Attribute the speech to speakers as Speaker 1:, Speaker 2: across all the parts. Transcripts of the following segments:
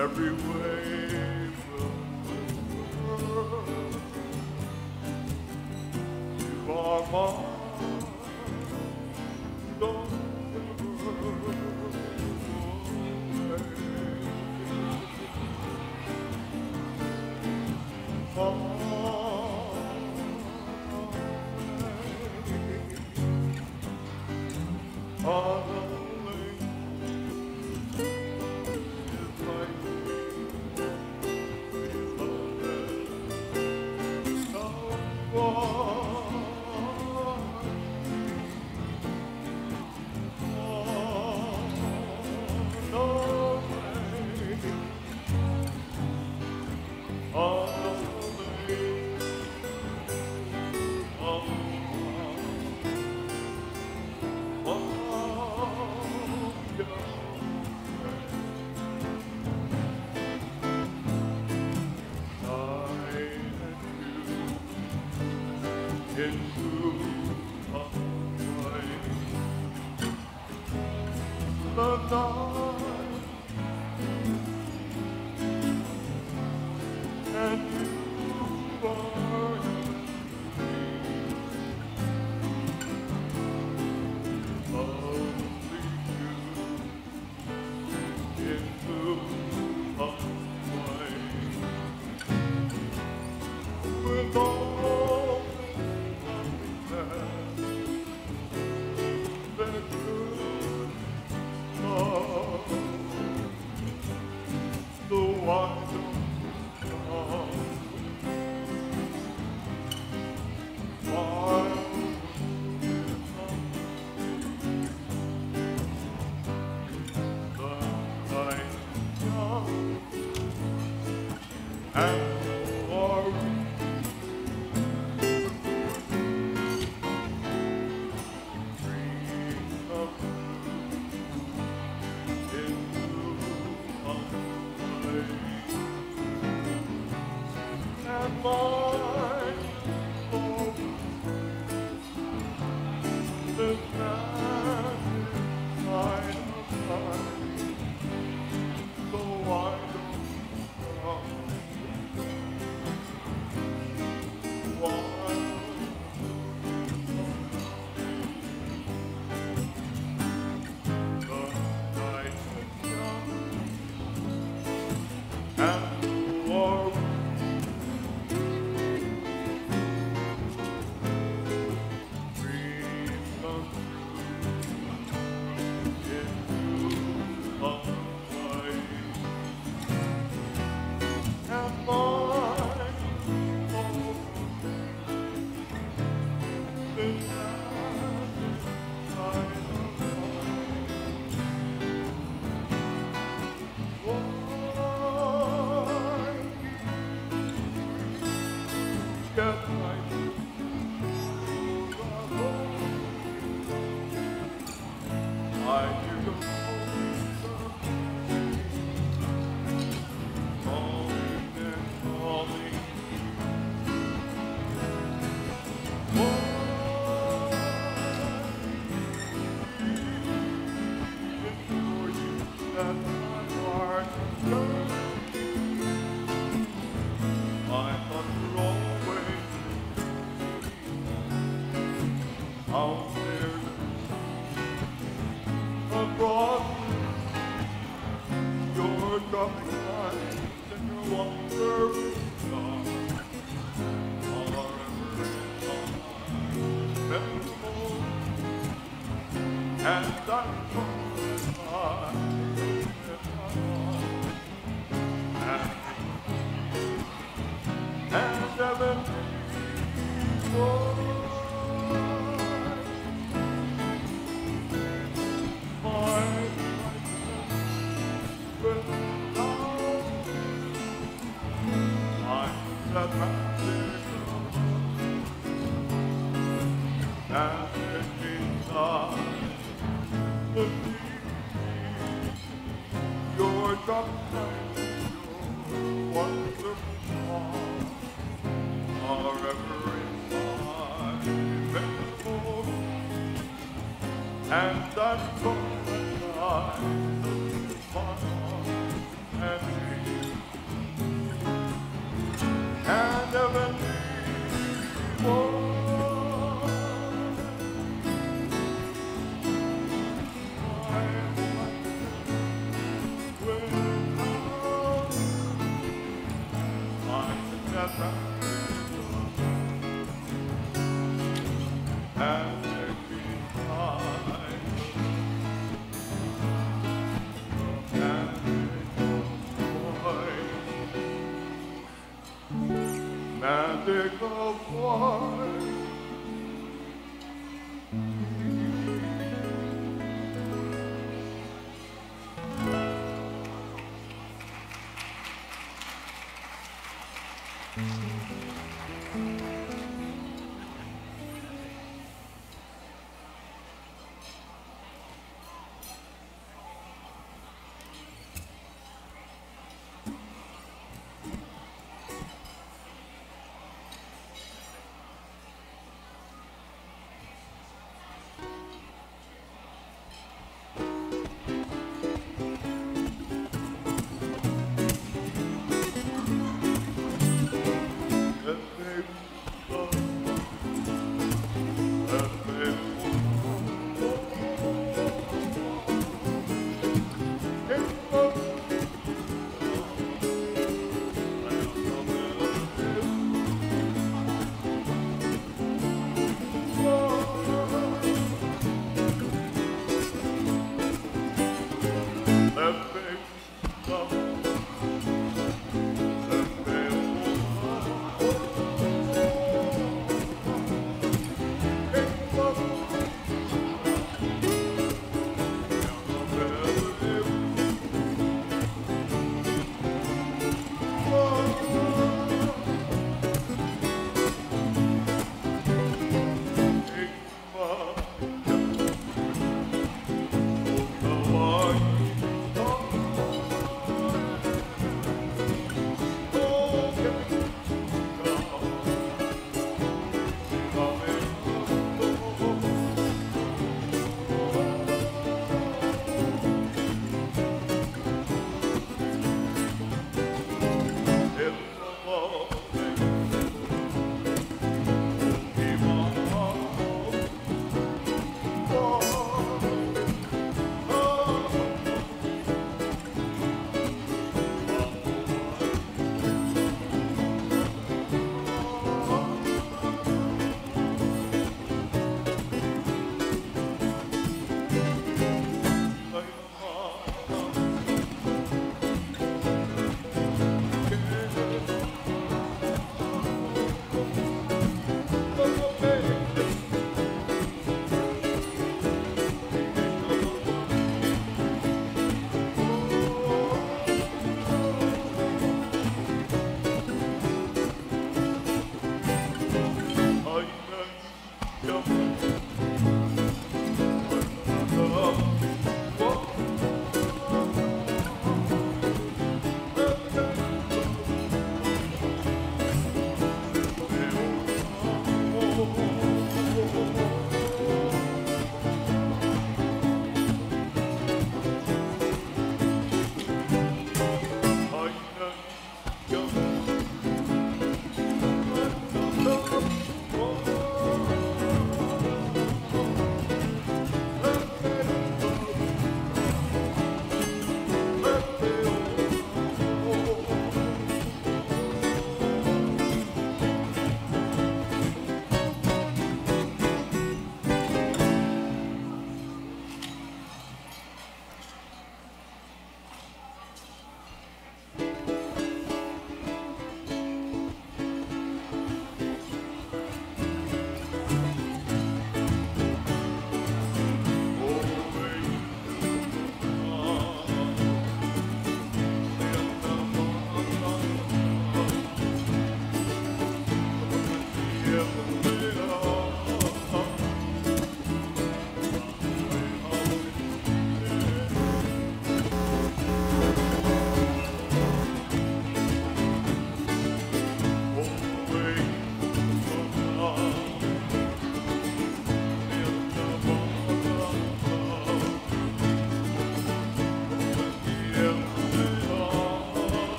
Speaker 1: Every wave will whisper, you are mine, don't ever go away. Oh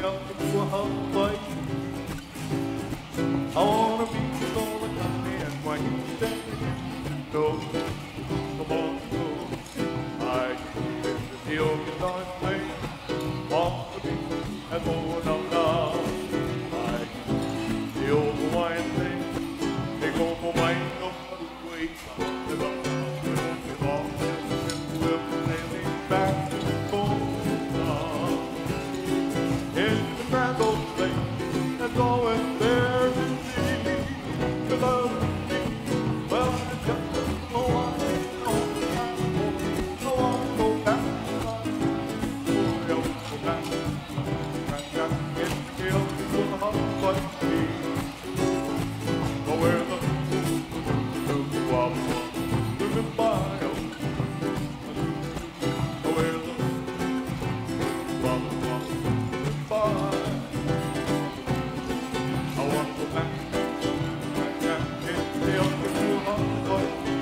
Speaker 1: else to do a hug. I wanna be all the time and when you say no, come on, go. I can feel the guitar playing. Want to be and more now. I can feel the wine thing. They go for mine, no way. The love will all will be back to the phone. In the grand old place, that's always there to see. The love of me, well, I just don't want to go back. I want to go back. Oh, go back. It's still the hot but me. Oh, where the blue of the bio. Oh, where the blue of the bio. I want to go back. It's still the hot but me.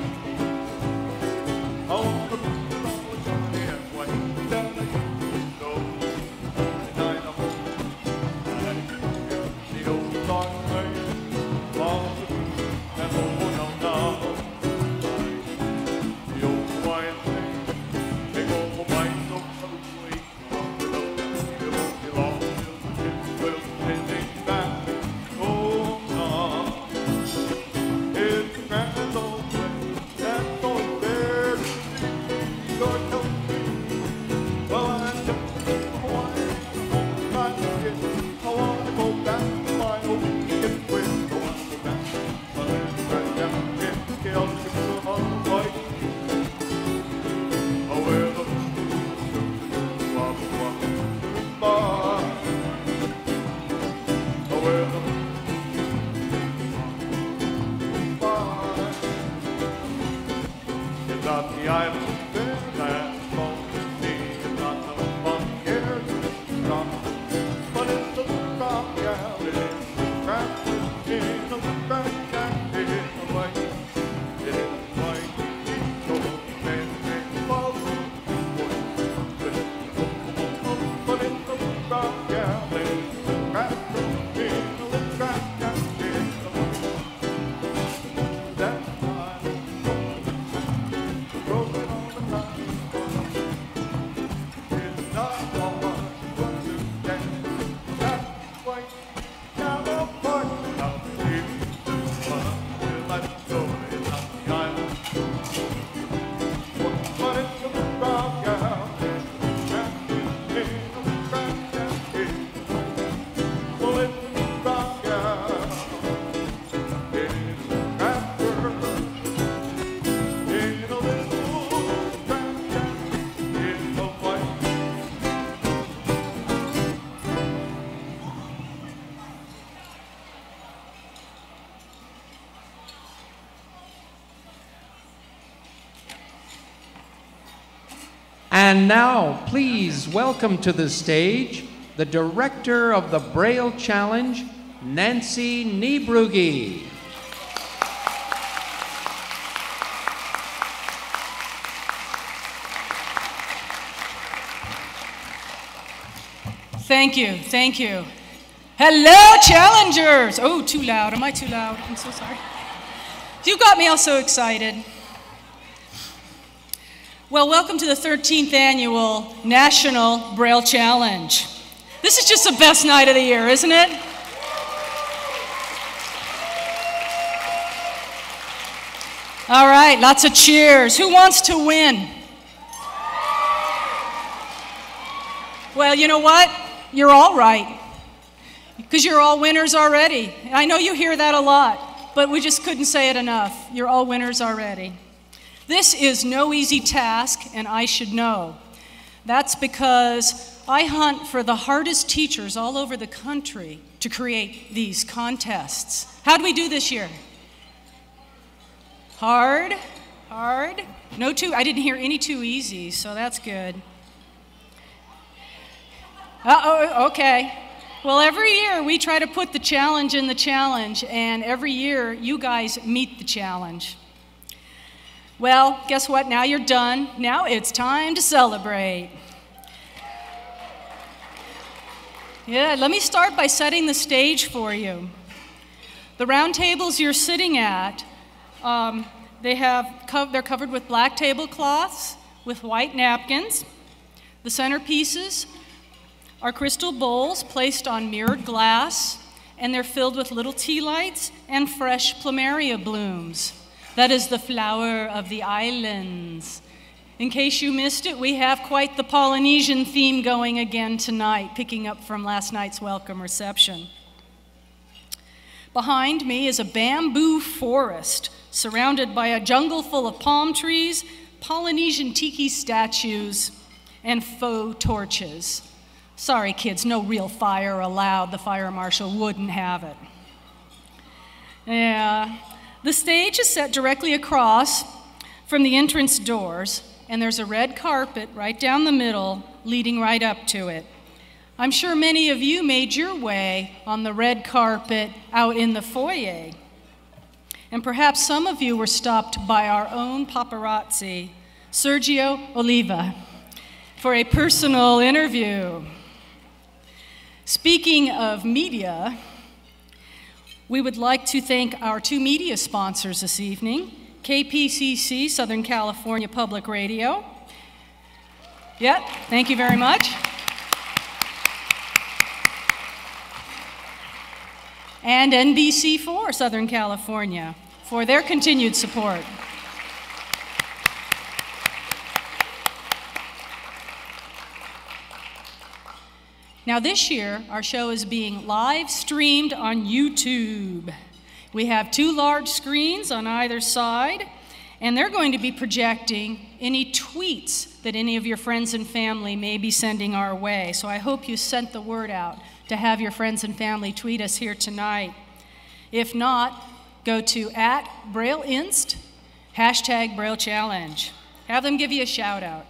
Speaker 1: I want to be all the time and wait down the window. And I know the old dark place. Want to be and oh no now. The old quiet thing. They go for mine so far away. It won't be long till the kids will send back. Oh no. It's a grand old place. That's all there to see. Lord help me. Well, I just want to I want to go back to my old get with. I want to go back. But it's right down in the scale to the hot white. Oh, where the bar. Oh, where the bar. It's not the island there that's long to see. It's not the fun here. It's not. But it's the rock out. It is the traffic in the back. It is the white. It is the white. So men follow. But it's the rock out. It is the traffic in the back. It is the white. That's why I'm rolling on the time. It's not hard to understand. That's why now the party out here to fun. Till I go, it's not the island. But it's the rock out. It's the traffic in the back. Well, it's the rock out. It is the rapper. In a little track in the white.
Speaker 2: And now, please welcome to the stage the director of the Braille Challenge, Nancy Niebrugge.
Speaker 3: Thank you, thank you. Hello, challengers! Oh, too loud. Am I too loud? I'm so sorry. You got me all so excited. Well, welcome to the 13th annual National Braille Challenge. This is just the best night of the year, isn't it? All right, lots of cheers. Who wants to win? Well, you know what? You're all right, because you're all winners already. I know you hear that a lot, but we just couldn't say it enough. You're all winners already. This is no easy task, and I should know. That's because I hunt for the hardest teachers all over the country to create these contests. How did we do this year? Hard, hard. No too, I didn't hear any too easy, so that's good. Uh-oh, okay. Well, every year we try to put the challenge in the challenge, and every year you guys meet the challenge. Well, guess what? Now you're done. Now it's time to celebrate. Yeah, let me start by setting the stage for you. The round tables you're sitting at, they're covered with black tablecloths with white napkins. The centerpieces are crystal bowls placed on mirrored glass, and they're filled with little tea lights and fresh plumeria blooms. That is the flower of the islands. In case you missed it, we have quite the Polynesian theme going again tonight, picking up from last night's welcome reception. Behind me is a bamboo forest surrounded by a jungle full of palm trees, Polynesian tiki statues, and faux torches. Sorry, kids, no real fire allowed. The fire marshal wouldn't have it. Yeah. The stage is set directly across from the entrance doors, and there's a red carpet right down the middle leading right up to it. I'm sure many of you made your way on the red carpet out in the foyer. And perhaps some of you were stopped by our own paparazzi, Sergio Oliva, for a personal interview. Speaking of media, we would like to thank our two media sponsors this evening, KPCC, Southern California Public Radio. Yep, thank you very much. And NBC4, Southern California, for their continued support. Now this year, our show is being live streamed on YouTube. We have two large screens on either side, and they're going to be projecting any tweets that any of your friends and family may be sending our way. So I hope you sent the word out to have your friends and family tweet us here tonight. If not, go to @BrailleInst, #BrailleChallenge. Have them give you a shout out.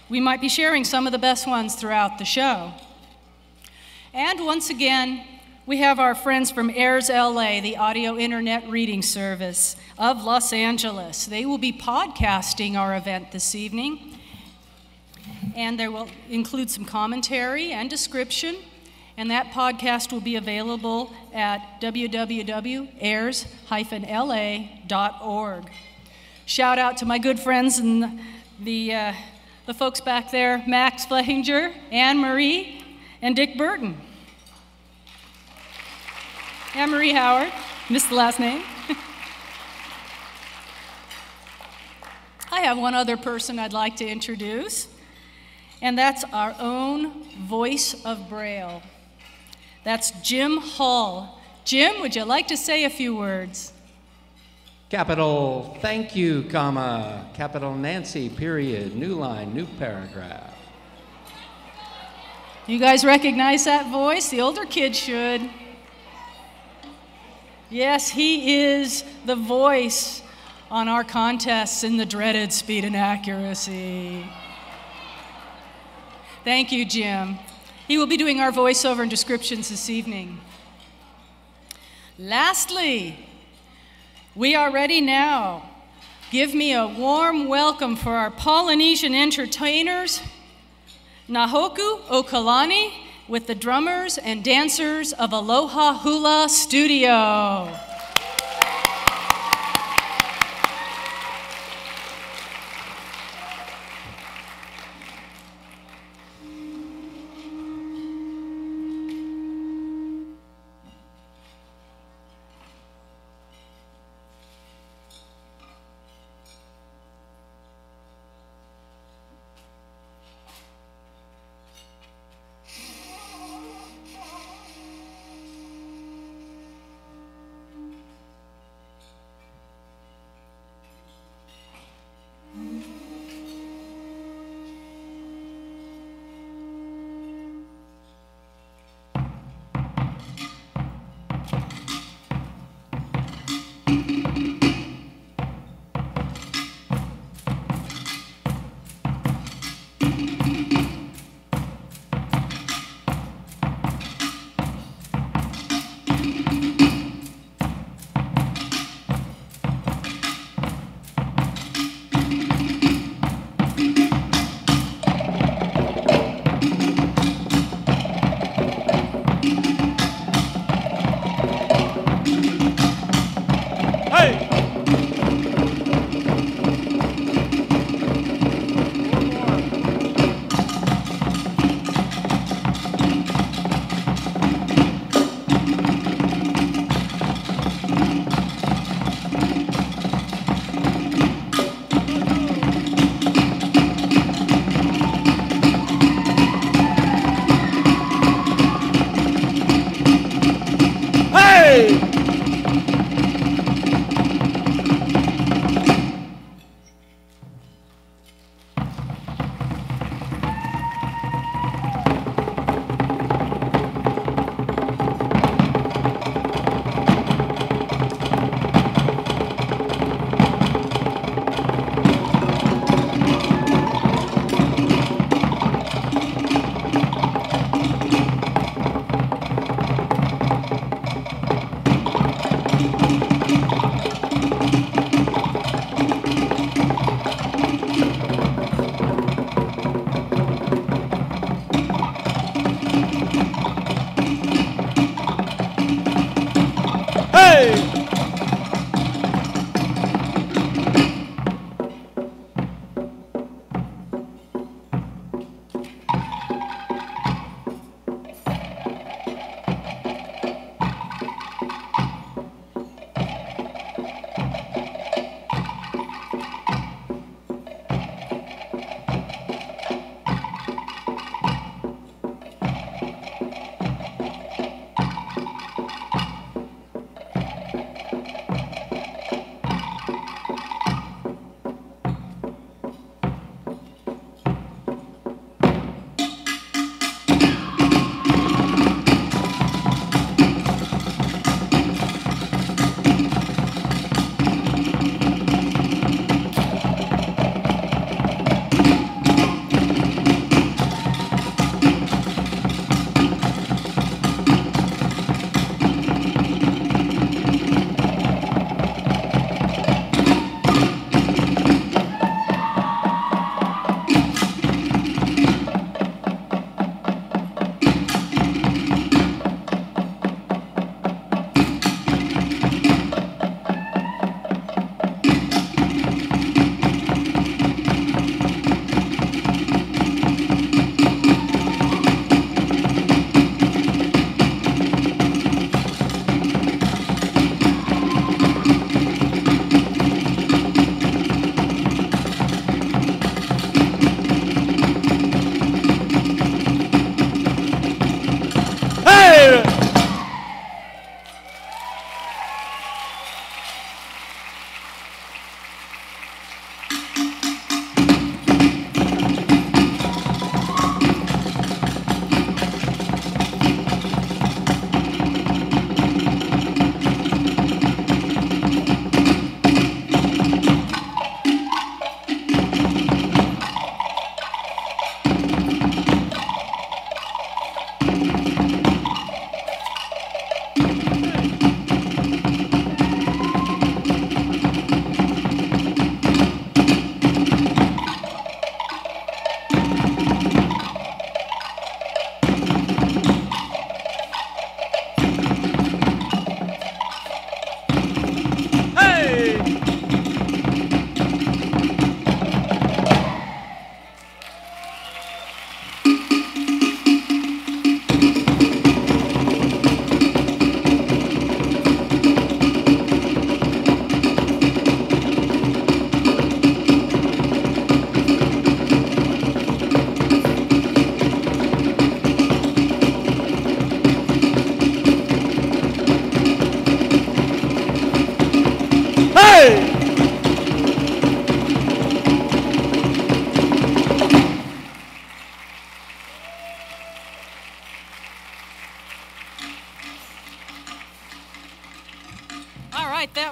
Speaker 3: We might be sharing some of the best ones throughout the show. And once again, we have our friends from AIRS LA, the audio internet reading service of Los Angeles. They will be podcasting our event this evening, and they will include some commentary and description, and that podcast will be available at www.airs-la.org. Shout out to my good friends and the folks back there, Max Flehinger, Anne Marie, and Dick Burton. Anne Marie Howard, missed the last name. I have one other person I'd like to introduce, and that's our own voice of Braille. That's Jim Hull. Jim, would you like to say a few words?
Speaker 2: Capital, thank you, comma, capital Nancy, period, new line, new paragraph.
Speaker 3: You guys recognize that voice? The older kids should. Yes, he is the voice on our contests in the dreaded speed and accuracy. Thank you, Jim. He will be doing our voiceover and descriptions this evening. Lastly, we are ready now. Give me a warm welcome for our Polynesian entertainers, Nahoku Okalani, with the drummers and dancers of Aloha Hula Studio.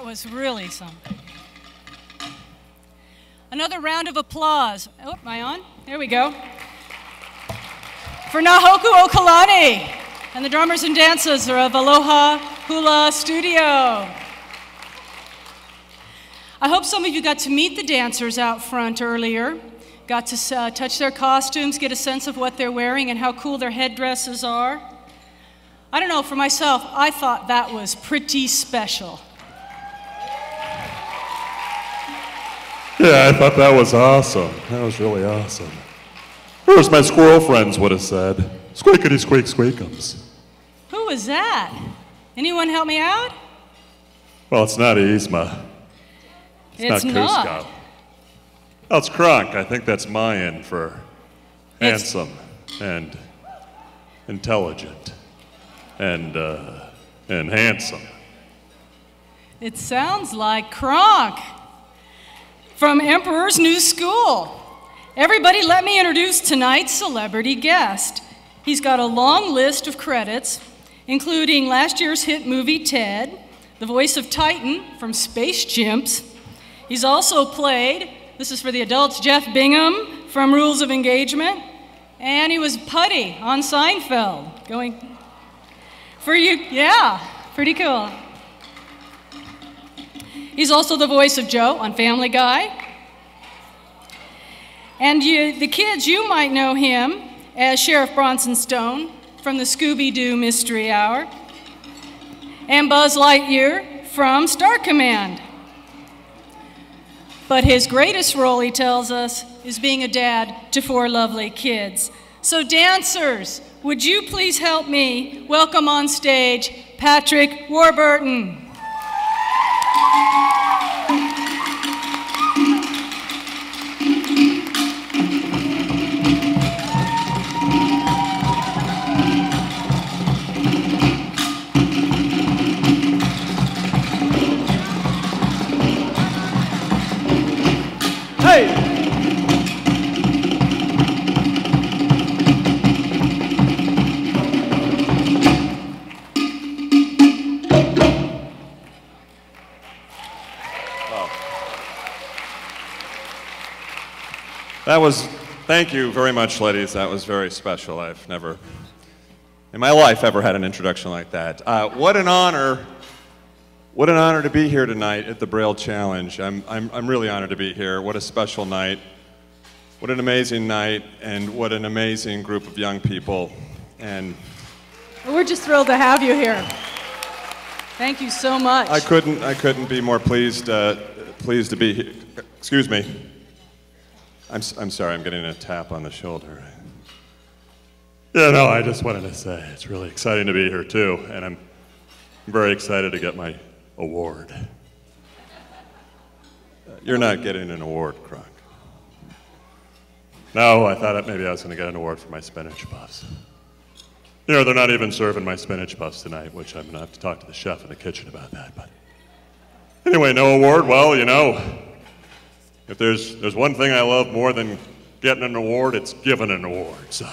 Speaker 3: was really something. Another round of applause. Oh, am I on? There we go. For Nahoku Okalani and the drummers and dancers of Aloha Hula Studio. I hope some of you got to meet the dancers out front earlier, got to touch their costumes, get a sense of what they're wearing and how cool their headdresses are. I don't know, for myself, I thought that was pretty special.
Speaker 1: Yeah, I thought that was awesome. That was really awesome. Or as my squirrel friends would have said, squeakity squeak squeakums.
Speaker 3: Who was that? Anyone help me out?
Speaker 1: Well, it's not Yzma. It's not Cusco. Oh, it's Kronk. I think that's Mayan for handsome and intelligent and handsome.
Speaker 3: It sounds like Kronk from Emperor's New School. Everybody, let me introduce tonight's celebrity guest. He's got a long list of credits, including last year's hit movie Ted, the voice of Titan from Space Chimps. He's also played, this is for the adults, Jeff Bingham from Rules of Engagement, and he was Putty on Seinfeld. Going for you, yeah, pretty cool. He's also the voice of Joe on Family Guy. And the kids, you might know him as Sheriff Bronson Stone from the Scooby-Doo Mystery Hour, and Buzz Lightyear from Star Command. But his greatest role, he tells us, is being a dad to 4 lovely kids. So dancers, would you please help me welcome on stage Patrick Warburton.
Speaker 1: Thank you very much, ladies. That was very special. I've never, in my life, ever had an introduction like that. What an honor to be here tonight at the Braille Challenge. I'm really honored to be here. What a special night. What an amazing night, and what an amazing group of young people. And
Speaker 3: we're just thrilled to have you here. Thank you so much.
Speaker 1: I couldn't be more pleased to be here. Excuse me. I'm sorry, I'm getting a tap on the shoulder. Yeah, no, I just wanted to say it's really exciting to be here too, and I'm very excited to get my award. You're not getting an award, Kronk. No, I thought maybe I was going to get an award for my spinach puffs. You know, they're not even serving my spinach puffs tonight, which I'm going to have to talk to the chef in the kitchen about that. But anyway, no award. Well, you know, if there's one thing I love more than getting an award, it's giving an award. So,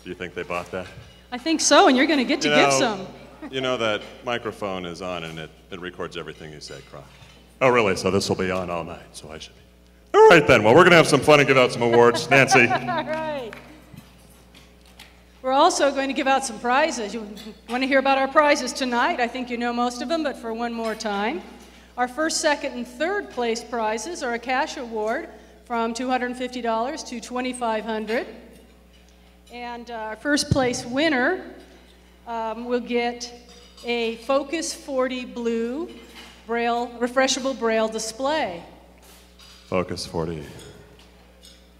Speaker 1: do you think they bought that?
Speaker 3: I think so, and you're going to get to give some.
Speaker 1: You know that microphone is on, and it records everything you say, Kronk. Oh, really? So this will be on all night, so I should be. All right, then. Well, we're going to have some fun and give out some awards. Nancy.
Speaker 3: All right. We're also going to give out some prizes. You want to hear about our prizes tonight? I think you know most of them, but for one more time. Our first, second, and third place prizes are a cash award from $250 to $2,500. And our first place winner will get a Focus 40 Blue Braille, refreshable Braille display.
Speaker 1: Focus 40.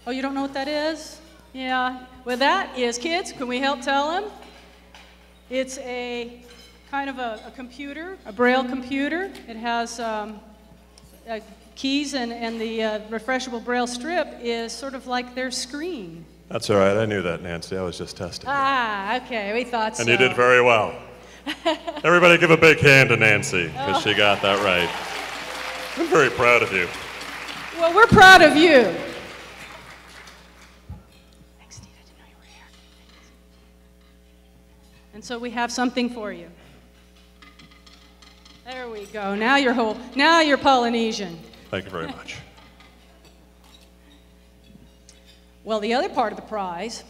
Speaker 3: Oh, you don't know what that is? Yeah. Well, that is, kids, can we help tell them? It's a kind of a computer, a Braille computer. It has keys, and the refreshable Braille strip is sort of like their screen.
Speaker 1: That's all right. I knew that, Nancy. I was just testing.
Speaker 3: Ah, okay. We thought so.
Speaker 1: And you did very well. Everybody give a big hand to Nancy, because she got that right. I'm very proud of you.
Speaker 3: Well, we're proud of you. Thanks, Steve. I didn't know you were here. And so we have something for you. There we go. Now you're Polynesian.
Speaker 1: Thank you very much.
Speaker 3: Well, the other part of the prize,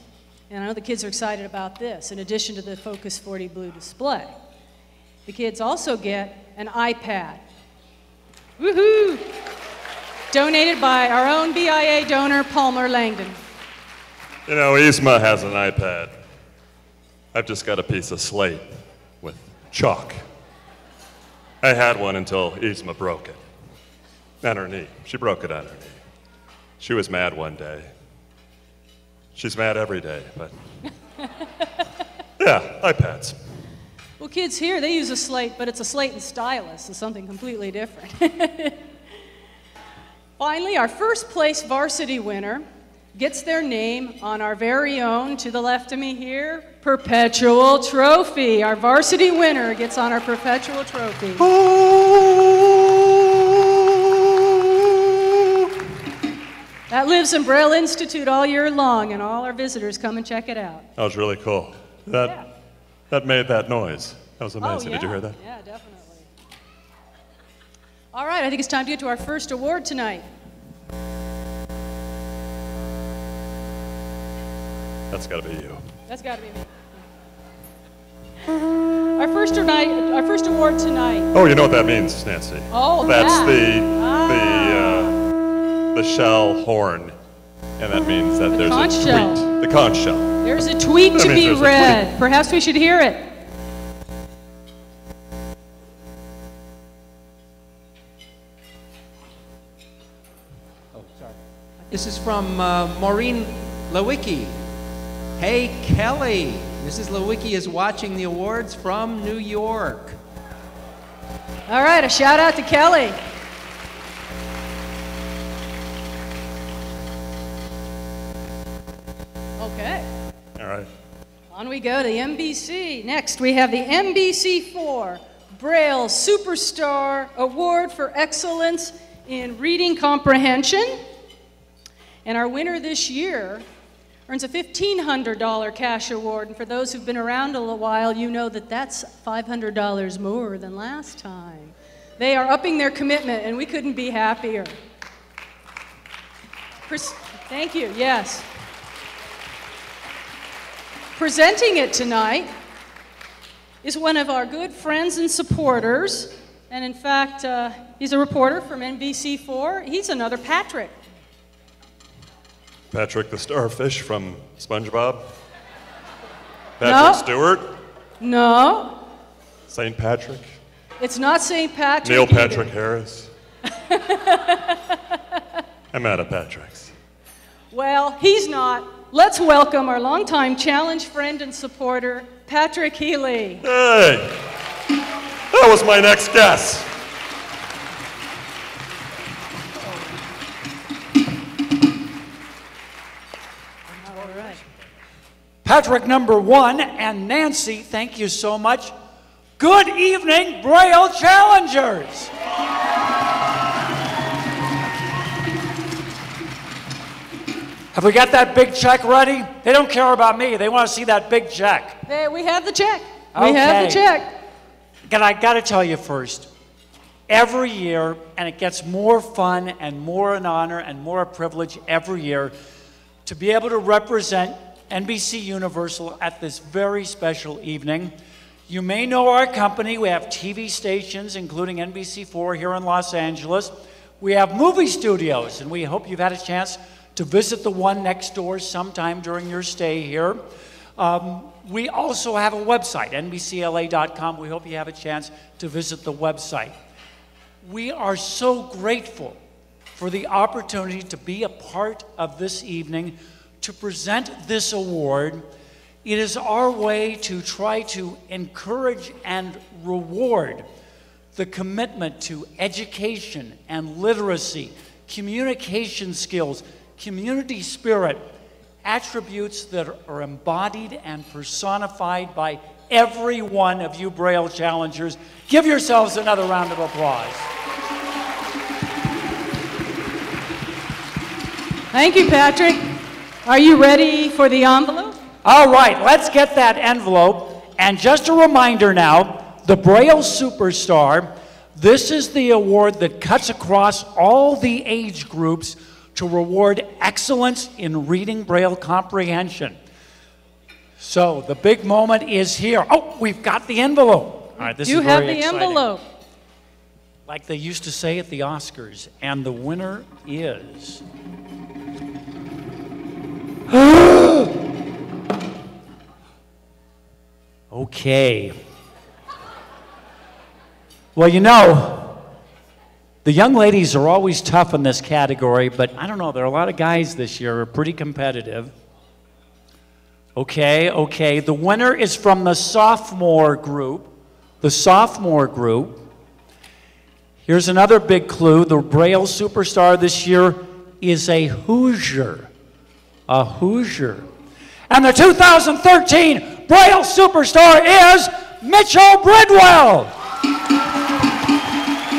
Speaker 3: and I know the kids are excited about this, in addition to the Focus 40 Blue display, the kids also get an iPad. Woohoo! Donated by our own BIA donor, Palmer Langdon.
Speaker 1: You know, Yzma has an iPad. I've just got a piece of slate with chalk. I had one until Yzma broke it. On her knee. She broke it on her knee. She was mad one day. She's mad every day, but yeah, iPads.
Speaker 3: Well, kids here, they use a slate, but it's a slate and stylus. It's something completely different. Finally, our first place varsity winner gets their name on our very own, to the left of me here, perpetual trophy. Our varsity winner gets on our perpetual trophy. That lives in Braille Institute all year long, and all our visitors come and check it out.
Speaker 1: That was really cool. That made that noise. That was amazing.
Speaker 3: Oh, yeah.
Speaker 1: Did you hear that?
Speaker 3: Yeah, definitely. All right, I think it's time to get to our first award tonight.
Speaker 1: That's got to be you.
Speaker 3: That's got to be me. Our first award tonight.
Speaker 1: Oh, you know what that means, Nancy?
Speaker 3: Oh,
Speaker 1: that's
Speaker 3: that.
Speaker 1: the shell horn, and that means that there's
Speaker 3: conch
Speaker 1: a
Speaker 3: shell.
Speaker 1: tweet. The conch shell.
Speaker 3: There's a tweet
Speaker 1: That
Speaker 3: to
Speaker 1: means
Speaker 3: be
Speaker 1: there's a
Speaker 3: read.
Speaker 1: tweet.
Speaker 3: Perhaps we should hear it.
Speaker 2: Oh, sorry. This is from Maureen Lewicki. Hey, Kelly. Mrs. Lewicki is watching the awards from New York.
Speaker 3: All right, a shout out to Kelly. Okay.
Speaker 1: All right.
Speaker 3: On we go to the MBC. Next, we have the MBC4 Braille Superstar Award for Excellence in Reading Comprehension. And our winner this year earns a $1,500 cash award. And for those who've been around a little while, you know that that's $500 more than last time. They are upping their commitment, and we couldn't be happier. Thank you, yes. Presenting it tonight is one of our good friends and supporters, and in fact, he's a reporter from NBC4. He's another Patrick.
Speaker 1: Patrick the starfish from SpongeBob. Patrick Stewart.
Speaker 3: No.
Speaker 1: St. Patrick.
Speaker 3: It's not St. Patrick.
Speaker 1: Neil
Speaker 3: either.
Speaker 1: Patrick Harris. I'm out of Patricks.
Speaker 3: Well, he's not. Let's welcome our longtime challenge friend and supporter, Patrick Healy.
Speaker 1: Hey! That was my next guess.
Speaker 3: All right.
Speaker 4: Patrick #1 and Nancy, thank you so much. Good evening, Braille Challengers. Have we got that big check ready? They don't care about me. They want to see that big check.
Speaker 3: There, we have the check. We have the check.
Speaker 4: I got to tell you first, every year, and it gets more fun and more an honor and more a privilege every year to be able to represent NBC Universal at this very special evening. You may know our company. We have TV stations, including NBC4 here in Los Angeles. We have movie studios, and we hope you've had a chance to visit the one next door sometime during your stay here. We also have a website, nbcla.com. We hope you have a chance to visit the website. We are so grateful for the opportunity to be a part of this evening to present this award. It is our way to try to encourage and reward the commitment to education and literacy, communication skills, community spirit, attributes that are embodied and personified by every one of you Braille Challengers. Give yourselves another round of applause.
Speaker 3: Thank you, Patrick. Are you ready for the envelope?
Speaker 4: All right, let's get that envelope. And just a reminder now, the Braille Superstar This is the award that cuts across all the age groups to reward excellence in reading Braille comprehension. So the big moment is here. Oh, we've got the envelope. All right, this is very exciting.
Speaker 3: You have the envelope.
Speaker 4: Like they used to say at the Oscars, and the winner is... Okay. Well, you know, the young ladies are always tough in this category, but I don't know, there are a lot of guys this year who are pretty competitive. Okay. The winner is from the sophomore group. The sophomore group. Here's another big clue. The Braille superstar this year is a Hoosier. A Hoosier. And the 2013 Braille superstar is Mitchell Bridwell.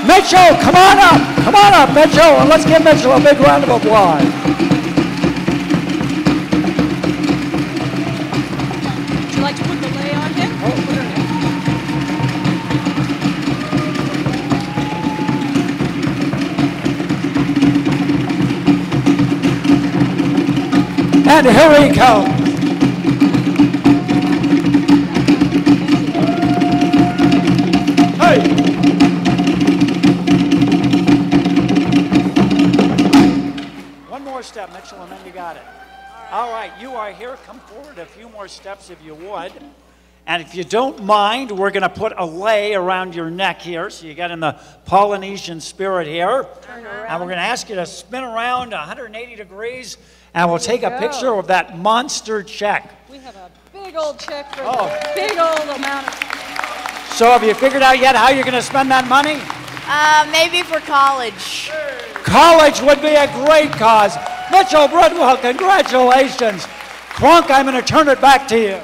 Speaker 4: Mitchell, come on up. Come on up, Mitchell. And let's give Mitchell a big round of applause.
Speaker 3: Would you like to put the lei on him?
Speaker 4: Oh, put it in. And here he comes. Hey! One more step, Mitchell, and then you got it. All right, you are here. Come forward a few more steps if you would. And if you don't mind, we're going to put a lei around your neck here, so you get in the Polynesian spirit here. And we're going to ask you to spin around 180 degrees, and we'll take a picture of that monster check.
Speaker 3: We have a big old check for a big old amount of...
Speaker 4: So have you figured out yet how you're going to spend that money?
Speaker 5: Maybe for college.
Speaker 4: College would be a great cause. Mitchell Bridwell, congratulations. Crunk, I'm going to turn it back to you.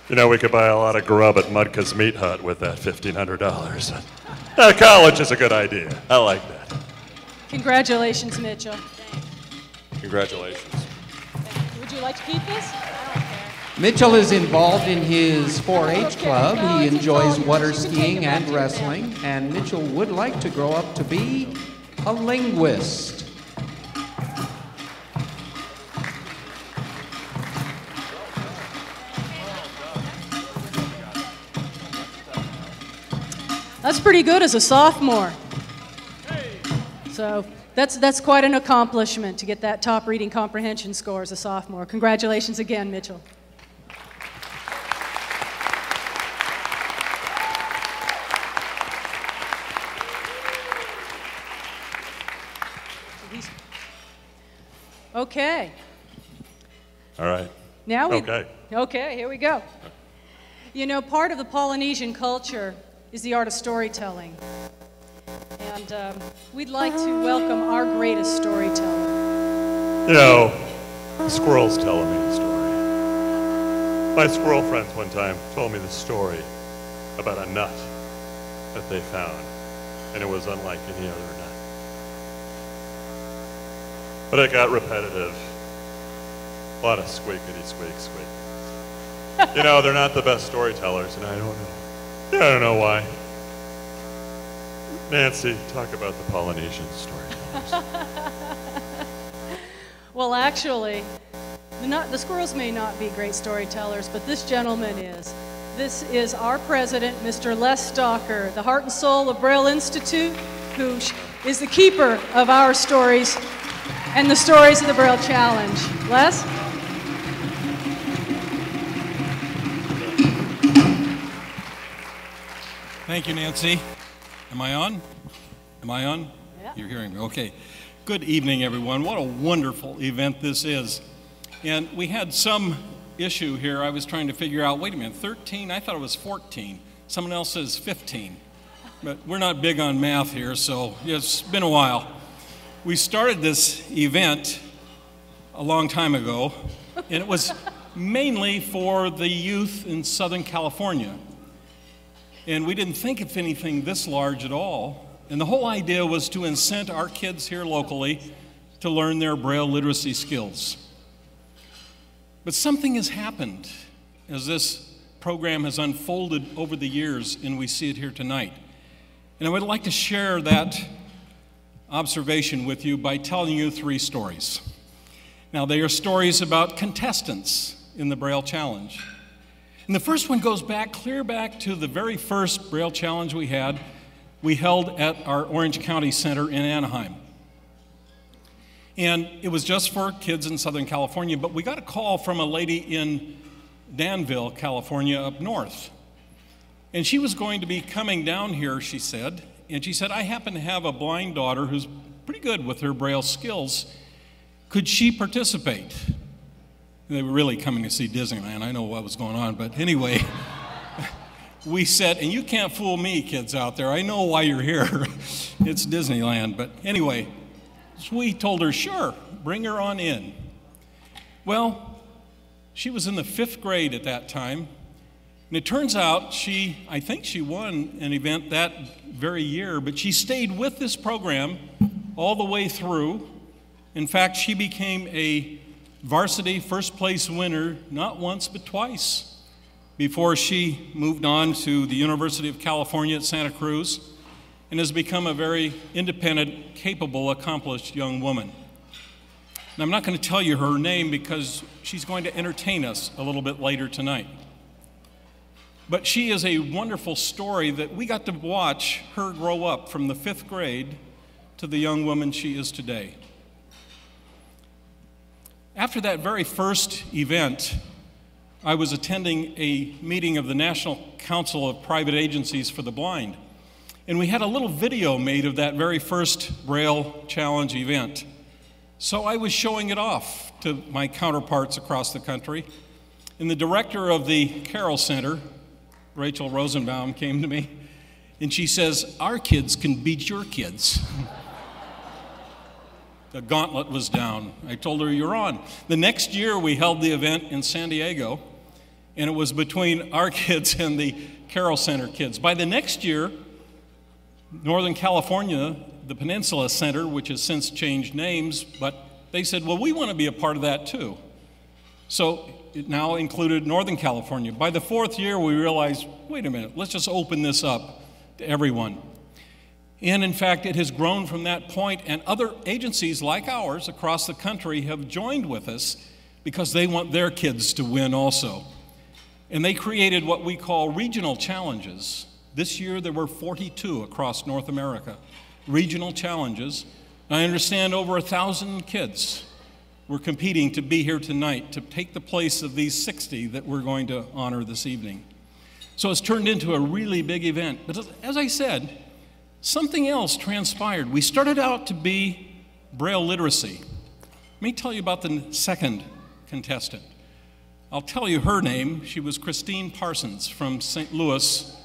Speaker 6: You know, we could buy a lot of grub at Mudka's Meat Hut with that $1,500. College is a good idea. I like that.
Speaker 3: Congratulations, Mitchell.
Speaker 6: Congratulations.
Speaker 3: Would you like to keep this?
Speaker 2: Mitchell is involved in his 4-H club. He enjoys water skiing and wrestling, and Mitchell would like to grow up to be a linguist.
Speaker 3: That's pretty good as a sophomore. So that's quite an accomplishment to get that top reading comprehension score as a sophomore. Congratulations again, Mitchell. Okay.
Speaker 6: All right.
Speaker 3: Now we.
Speaker 6: Okay.
Speaker 3: Okay, here we go. You know, part of the Polynesian culture is the art of storytelling. And we'd like to welcome our greatest storyteller.
Speaker 6: You know, the squirrel's telling me the story. My squirrel friends one time told me the story about a nut that they found, and it was unlike any other nut. But it got repetitive. A lot of squeakity squeak squeak. You know, they're not the best storytellers, and I don't know. I don't know why. Nancy, talk about the Polynesian storytellers.
Speaker 3: Well, actually, the squirrels may not be great storytellers, but this gentleman is. This is our president, Mr. Les Stalker, the heart and soul of Braille Institute, who is the keeper of our stories and the stories of the Braille Challenge. Les?
Speaker 7: Thank you, Nancy. Am I on? Am I on?
Speaker 3: Yeah.
Speaker 7: You're hearing me. Okay. Good evening, everyone. What a wonderful event this is. And we had some issue here. I was trying to figure out, wait a minute, 13? I thought it was 14. Someone else says 15. But we're not big on math here, so it's been a while. We started this event a long time ago, and it was mainly for the youth in Southern California. And we didn't think of anything this large at all. And the whole idea was to incent our kids here locally to learn their Braille literacy skills. But something has happened as this program has unfolded over the years, and we see it here tonight. And I would like to share that observation with you by telling you 3 stories. Now, they are stories about contestants in the Braille Challenge. And the first one goes clear back to the very first Braille Challenge we held at our Orange County Center in Anaheim. And it was just for kids in Southern California, but we got a call from a lady in Danville, California, up north. And she was going to be coming down here, she said, and she said, I happen to have a blind daughter who's pretty good with her Braille skills. Could she participate? They were really coming to see Disneyland. I know what was going on, but anyway, we said, and you can't fool me, kids out there. I know why you're here. It's Disneyland. But anyway, so we told her, sure, bring her on in. Well, she was in the 5th grade at that time. And it turns out I think she won an event that very year, but she stayed with this program all the way through. In fact, she became a varsity first place winner, not once, but twice, before she moved on to the University of California at Santa Cruz and has become a very independent, capable, accomplished young woman. And I'm not going to tell you her name because she's going to entertain us a little bit later tonight. But she is a wonderful story that we got to watch her grow up from the 5th grade to the young woman she is today. After that very first event, I was attending a meeting of the National Council of Private Agencies for the Blind. And we had a little video made of that very first Braille Challenge event. So I was showing it off to my counterparts across the country. And the director of the Carroll Center, Rachel Rosenbaum, came to me and she says, our kids can beat your kids. The gauntlet was down. I told her, you're on. The next year we held the event in San Diego, and it was between our kids and the Carroll Center kids. By the next year, Northern California, the Peninsula Center, which has since changed names, but they said, well, we want to be a part of that too. So it now included Northern California. By the 4th year, we realized, wait a minute, let's just open this up to everyone. And in fact, it has grown from that point, and other agencies like ours across the country have joined with us because they want their kids to win also. And they created what we call regional challenges. This year there were 42 across North America, regional challenges. I understand over 1,000 kids were competing to be here tonight to take the place of these 60 that we're going to honor this evening. So it's turned into a really big event. But as I said, something else transpired. We started out to be Braille literacy. Let me tell you about the second contestant. I'll tell you her name. She was Christine Parsons from St. Louis,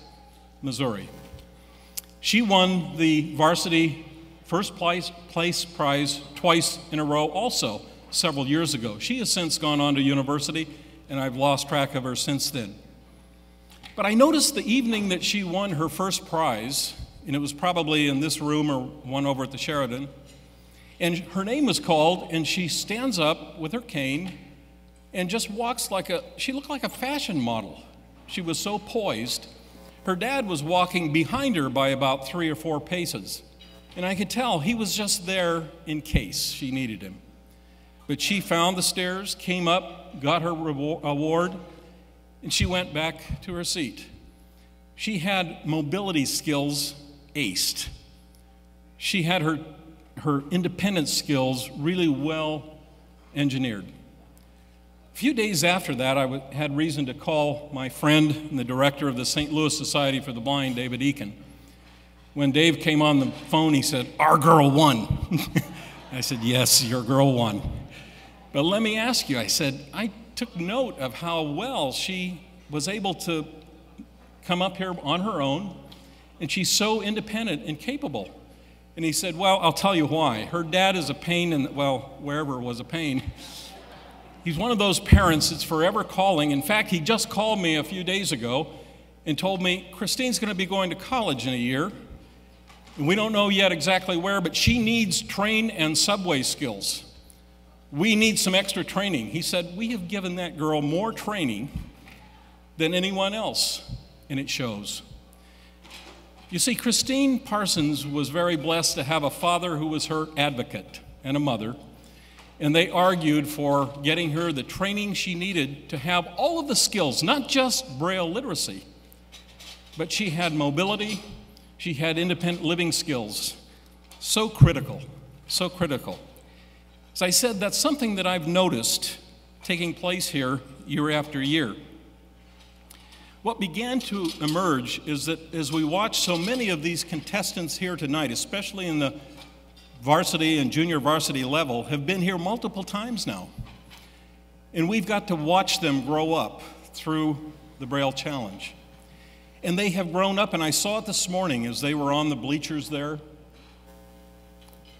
Speaker 7: Missouri. She won the varsity first place prize twice in a row also several years ago. She has since gone on to university, and I've lost track of her since then. But I noticed the evening that she won her first prize, and it was probably in this room or one over at the Sheraton, and her name was called, and she stands up with her cane and just walks she looked like a fashion model. She was so poised. Her dad was walking behind her by about 3 or 4 paces, and I could tell he was just there in case she needed him. But she found the stairs, came up, got her award, and she went back to her seat. She had mobility skills aced. She had her independence skills really well engineered. A few days after that, I had reason to call my friend and the director of the St. Louis Society for the Blind, David Eakin. When Dave came on the phone, he said, our girl won. I said, yes, your girl won. But let me ask you, I said, I took note of how well she was able to come up here on her own, and she's so independent and capable. And he said, well, I'll tell you why. Her dad is a pain in, wherever was a pain. He's one of those parents that's forever calling. In fact, he just called me a few days ago and told me, Christine's going to be going to college in a year. And we don't know yet exactly where, but she needs train and subway skills. We need some extra training. He said, we have given that girl more training than anyone else, and it shows. You see, Christine Parsons was very blessed to have a father who was her advocate and a mother, and they argued for getting her the training she needed to have all of the skills, not just Braille literacy, but she had mobility, she had independent living skills. So critical, so critical. As I said, that's something that I've noticed taking place here year after year. What began to emerge is that as we watch so many of these contestants here tonight, especially in the varsity and junior varsity level, have been here multiple times now. And we've got to watch them grow up through the Braille Challenge. And they have grown up, and I saw it this morning as they were on the bleachers there.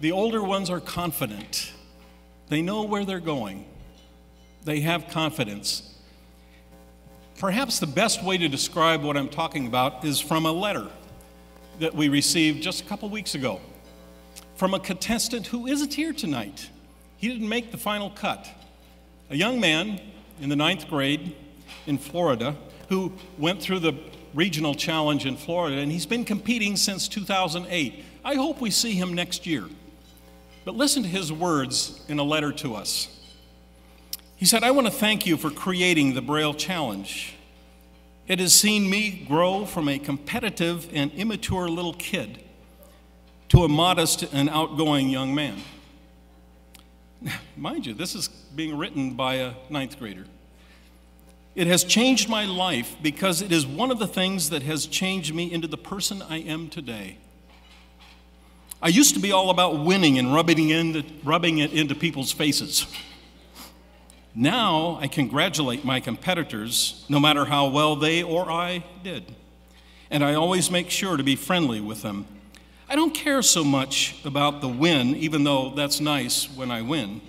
Speaker 7: The older ones are confident. They know where they're going. They have confidence. Perhaps the best way to describe what I'm talking about is from a letter that we received just a couple weeks ago from a contestant who isn't here tonight. He didn't make the final cut. A young man in the 9th grade in Florida who went through the regional challenge in Florida, and he's been competing since 2008. I hope we see him next year. But listen to his words in a letter to us. He said, "I want to thank you for creating the Braille Challenge. It has seen me grow from a competitive and immature little kid to a modest and outgoing young man." Mind you, this is being written by a 9th grader. "It has changed my life because it is one of the things that has changed me into the person I am today. I used to be all about winning and rubbing it into people's faces. Now I congratulate my competitors, no matter how well they or I did. And I always make sure to be friendly with them. I don't care so much about the win, even though that's nice when I win.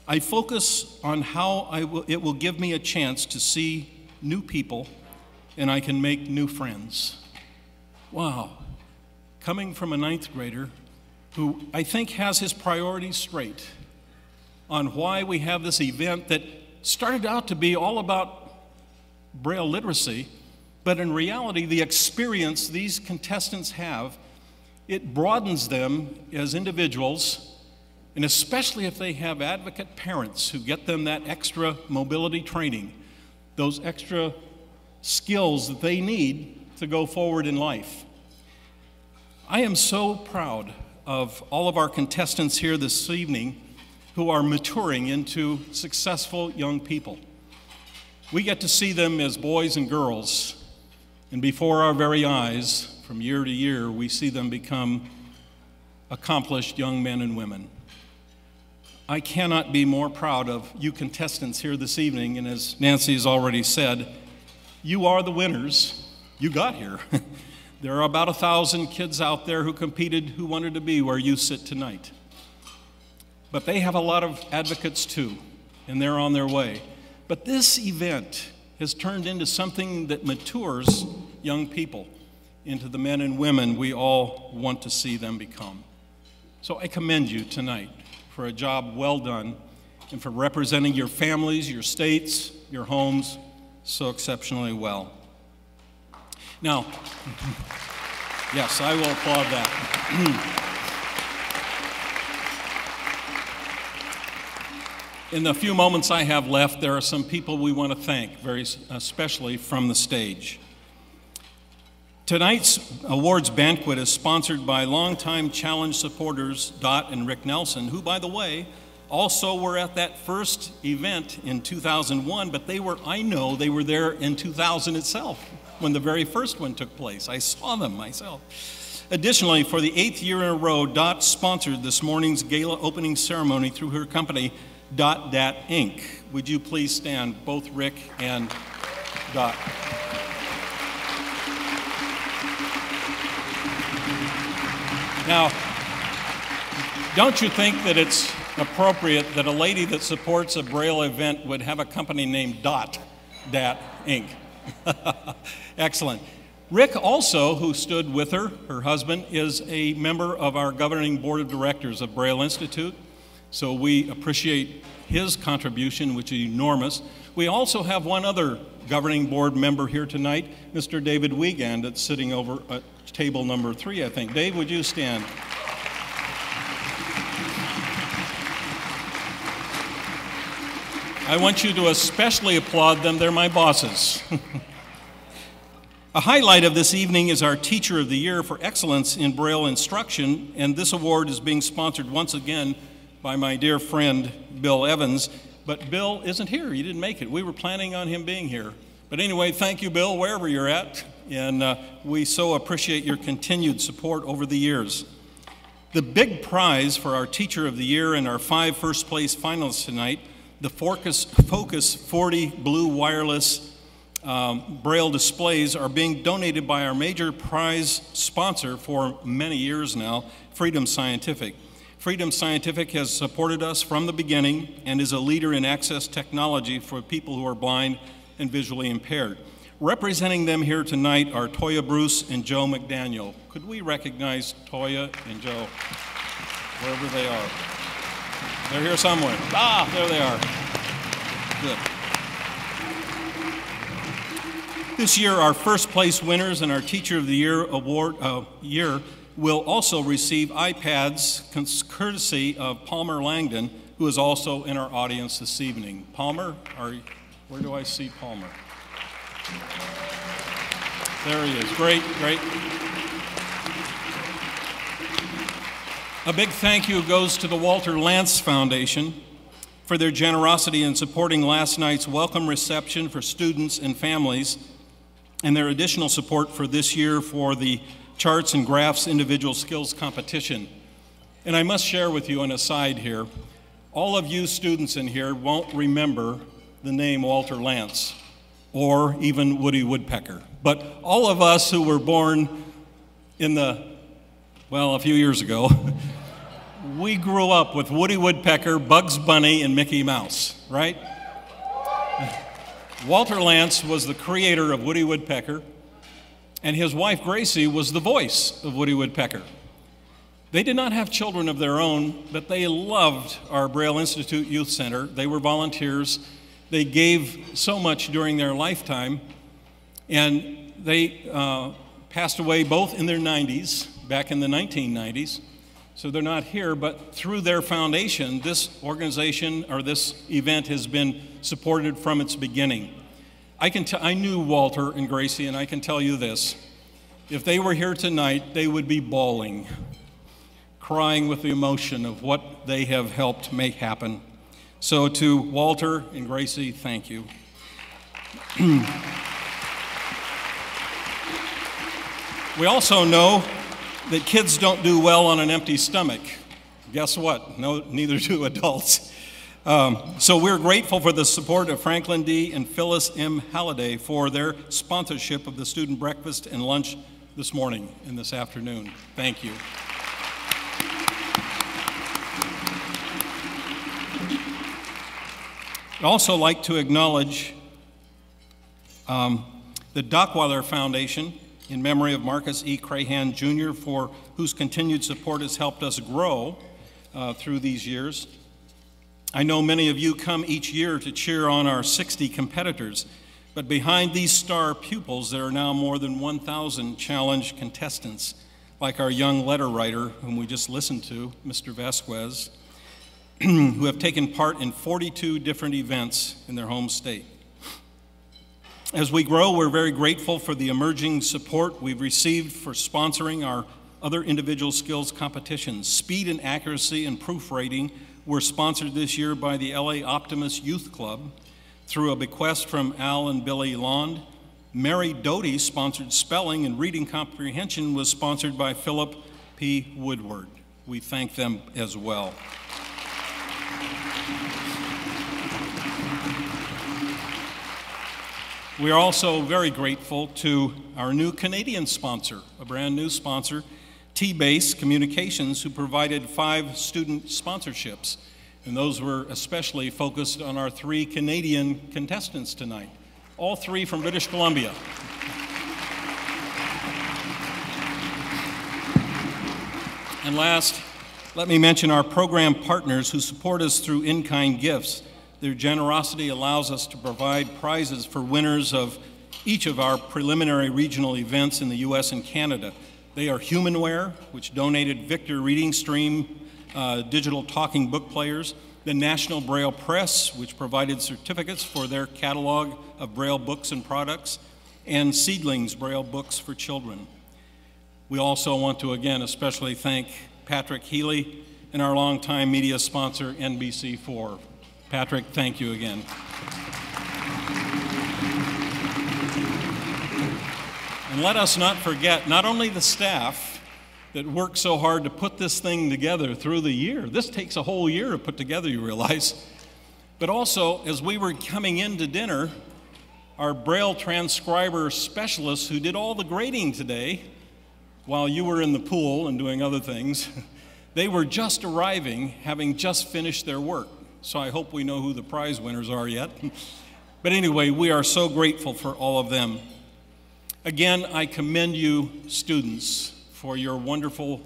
Speaker 7: I focus on how it will give me a chance to see new people and I can make new friends." Wow. Coming from a 9th grader who I think has his priorities straight on why we have this event that started out to be all about Braille literacy, but in reality, the experience these contestants have, it broadens them as individuals, and especially if they have advocate parents who get them that extra mobility training, those extra skills that they need to go forward in life. I am so proud of all of our contestants here this evening who are maturing into successful young people. We get to see them as boys and girls, and before our very eyes, from year to year, we see them become accomplished young men and women. I cannot be more proud of you contestants here this evening, and as Nancy has already said, you are the winners. You got here. There are about 1,000 kids out there who competed who wanted to be where you sit tonight. But they have a lot of advocates too, and they're on their way. But this event has turned into something that matures young people into the men and women we all want to see them become. So I commend you tonight for a job well done and for representing your families, your states, your homes so exceptionally well. Now, yes, I will applaud that. In the few moments I have left, there are some people we want to thank, very especially from the stage. Tonight's awards banquet is sponsored by longtime challenge supporters Dot and Rick Nelson, who, by the way, also were at that first event in 2001, but I know they were there in 2000 itself, when the very first one took place. I saw them myself. Additionally, for the 8th year in a row, Dot sponsored this morning's gala opening ceremony through her company, Dot Dat Inc. Would you please stand, both Rick and Dot. Now, don't you think that it's appropriate that a lady that supports a Braille event would have a company named Dot Dat Inc.? Excellent. Rick also, who stood with her husband, is a member of our governing board of directors of Braille Institute. So we appreciate his contribution, which is enormous. We also have one other governing board member here tonight, Mr. David Wiegand, that's sitting over at table number 3, I think. Dave, would you stand? I want you to especially applaud them. They're my bosses. A highlight of this evening is our Teacher of the Year for Excellence in Braille Instruction, and this award is being sponsored once again by my dear friend, Bill Evans. But Bill isn't here. He didn't make it. We were planning on him being here. But anyway, thank you, Bill, wherever you're at, and we so appreciate your continued support over the years. The big prize for our Teacher of the Year and our 5 first-place finalists tonight, the Focus 40 Blue Wireless Braille displays, are being donated by our major prize sponsor for many years now, Freedom Scientific. Freedom Scientific has supported us from the beginning and is a leader in access technology for people who are blind and visually impaired. Representing them here tonight are Toya Bruce and Joe McDaniel. Could we recognize Toya and Joe, wherever they are? They're here somewhere. Ah, there they are. Good. This year, our first place winners and our Teacher of the Year award will also receive iPads courtesy of Palmer Langdon, who is also in our audience this evening. Palmer, where do I see Palmer? There he is. Great, great. A big thank you goes to the Walter Lantz Foundation for their generosity in supporting last night's welcome reception for students and families, and their additional support for this year for the Charts and Graphs Individual Skills Competition. And I must share with you an aside here. All of you students in here won't remember the name Walter Lantz or even Woody Woodpecker. But all of us who were born in a few years ago, we grew up with Woody Woodpecker, Bugs Bunny, and Mickey Mouse, right? Walter Lantz was the creator of Woody Woodpecker, and his wife Gracie was the voice of Woody Woodpecker. They did not have children of their own, but they loved our Braille Institute Youth Center. They were volunteers. They gave so much during their lifetime, and they passed away both in their 90s, back in the 1990s. So they're not here, but through their foundation, this organization or this event has been supported from its beginning. I knew Walter and Gracie, and I can tell you this. If they were here tonight, they would be bawling, crying with the emotion of what they have helped make happen. So to Walter and Gracie, thank you. We also know that kids don't do well on an empty stomach. Guess what? No, neither do adults. So we're grateful for the support of Franklin D. and Phyllis M. Halliday for their sponsorship of the student breakfast and lunch this morning and this afternoon. Thank you. I'd also like to acknowledge the Dockweiler Foundation in memory of Marcus E. Crahan Jr., for whose continued support has helped us grow through these years. I know many of you come each year to cheer on our 60 competitors, but behind these star pupils, there are now more than 1,000 challenge contestants, like our young letter writer, whom we just listened to, Mr. Vasquez, who have taken part in 42 different events in their home state. As we grow, we're very grateful for the emerging support we've received for sponsoring our other individual skills competitions. Speed and accuracy and proofreading were sponsored this year by the LA Optimus Youth Club through a bequest from Al and Billy Lond. Mary Doty sponsored spelling, and reading comprehension was sponsored by Philip P. Woodward. We thank them as well. We are also very grateful to our new Canadian sponsor, a brand new sponsor, T-Base Communications, who provided 5 student sponsorships. And those were especially focused on our 3 Canadian contestants tonight, all 3 from British Columbia. And last, let me mention our program partners who support us through in-kind gifts. Their generosity allows us to provide prizes for winners of each of our preliminary regional events in the U.S. and Canada. They are Humanware, which donated Victor Reading Stream digital talking book players, the National Braille Press, which provided certificates for their catalog of Braille books and products, and Seedlings Braille books for children. We also want to again especially thank Patrick Healy and our longtime media sponsor, NBC4. Patrick, thank you again. And let us not forget, not only the staff that worked so hard to put this thing together through the year. This takes a whole year to put together, you realize. But also, as we were coming into dinner, our Braille transcriber specialists who did all the grading today, while you were in the pool and doing other things, they were just arriving, having just finished their work. So I hope we know who the prize winners are yet. But anyway, we are so grateful for all of them. Again, I commend you, students, for your wonderful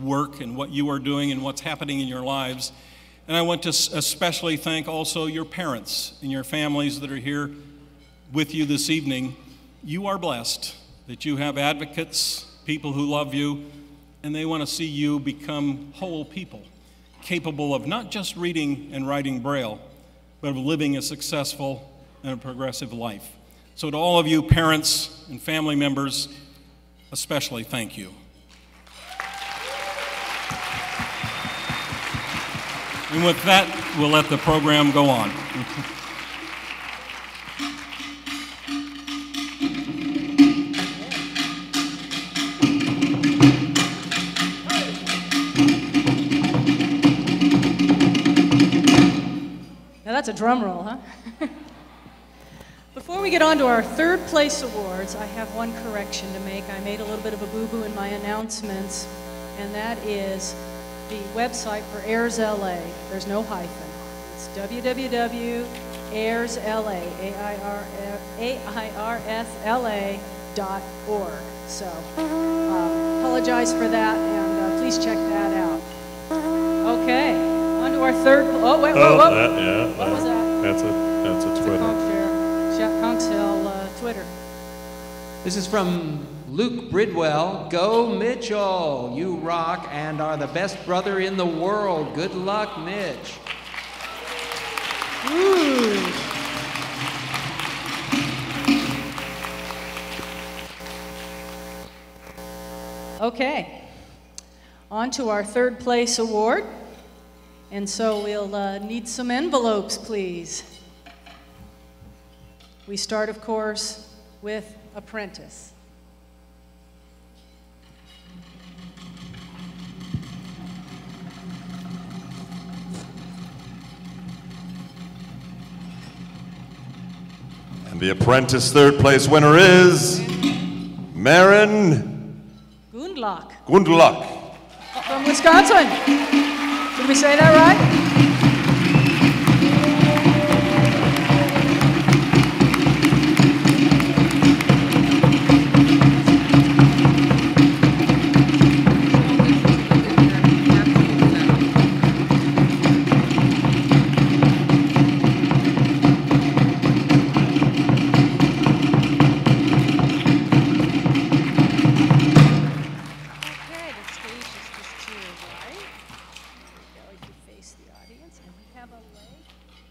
Speaker 7: work and what you are doing and what's happening in your lives. And I want to especially thank also your parents and your families that are here with you this evening. You are blessed that you have advocates, people who love you, and they want to see you become whole people, capable of not just reading and writing Braille, but of living a successful and a progressive life. So to all of you parents and family members, especially thank you. And with that, we'll let the program go on.
Speaker 3: Now that's a drum roll, huh? Before we get on to our third place awards, I have one correction to make. I made a little bit of a boo-boo in my announcements, and that is the website for AIRS LA. There's no hyphen. It's www.airsla.org. So apologize for that, and please check that out. Okay, on to our third. Oh, wait, whoa. What was that?
Speaker 6: That's a Twitter.
Speaker 3: Conch Hill Twitter.
Speaker 2: This is from Luke Bridwell. Go Mitchell, you rock and are the best brother in the world. Good luck, Mitch.
Speaker 3: Ooh. Okay, on to our third place award. And so we'll need some envelopes, please. We start, of course, with Apprentice.
Speaker 8: And the Apprentice third place winner is Maren
Speaker 3: Gundlach
Speaker 8: from
Speaker 3: Wisconsin. Did we say that right?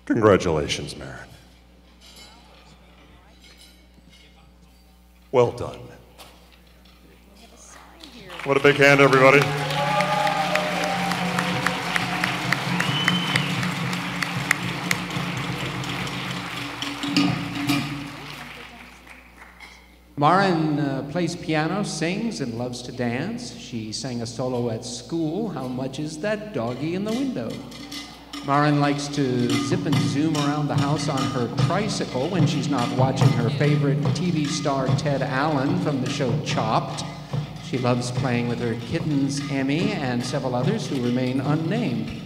Speaker 8: Congratulations, Maren. Well done.
Speaker 6: What a big hand, everybody.
Speaker 2: Maren plays piano, sings, and loves to dance. She sang a solo at school. How much is that doggy in the window? Maren likes to zip and zoom around the house on her tricycle when she's not watching her favorite TV star Ted Allen from the show Chopped. She loves playing with her kittens Emmy and several others who remain unnamed.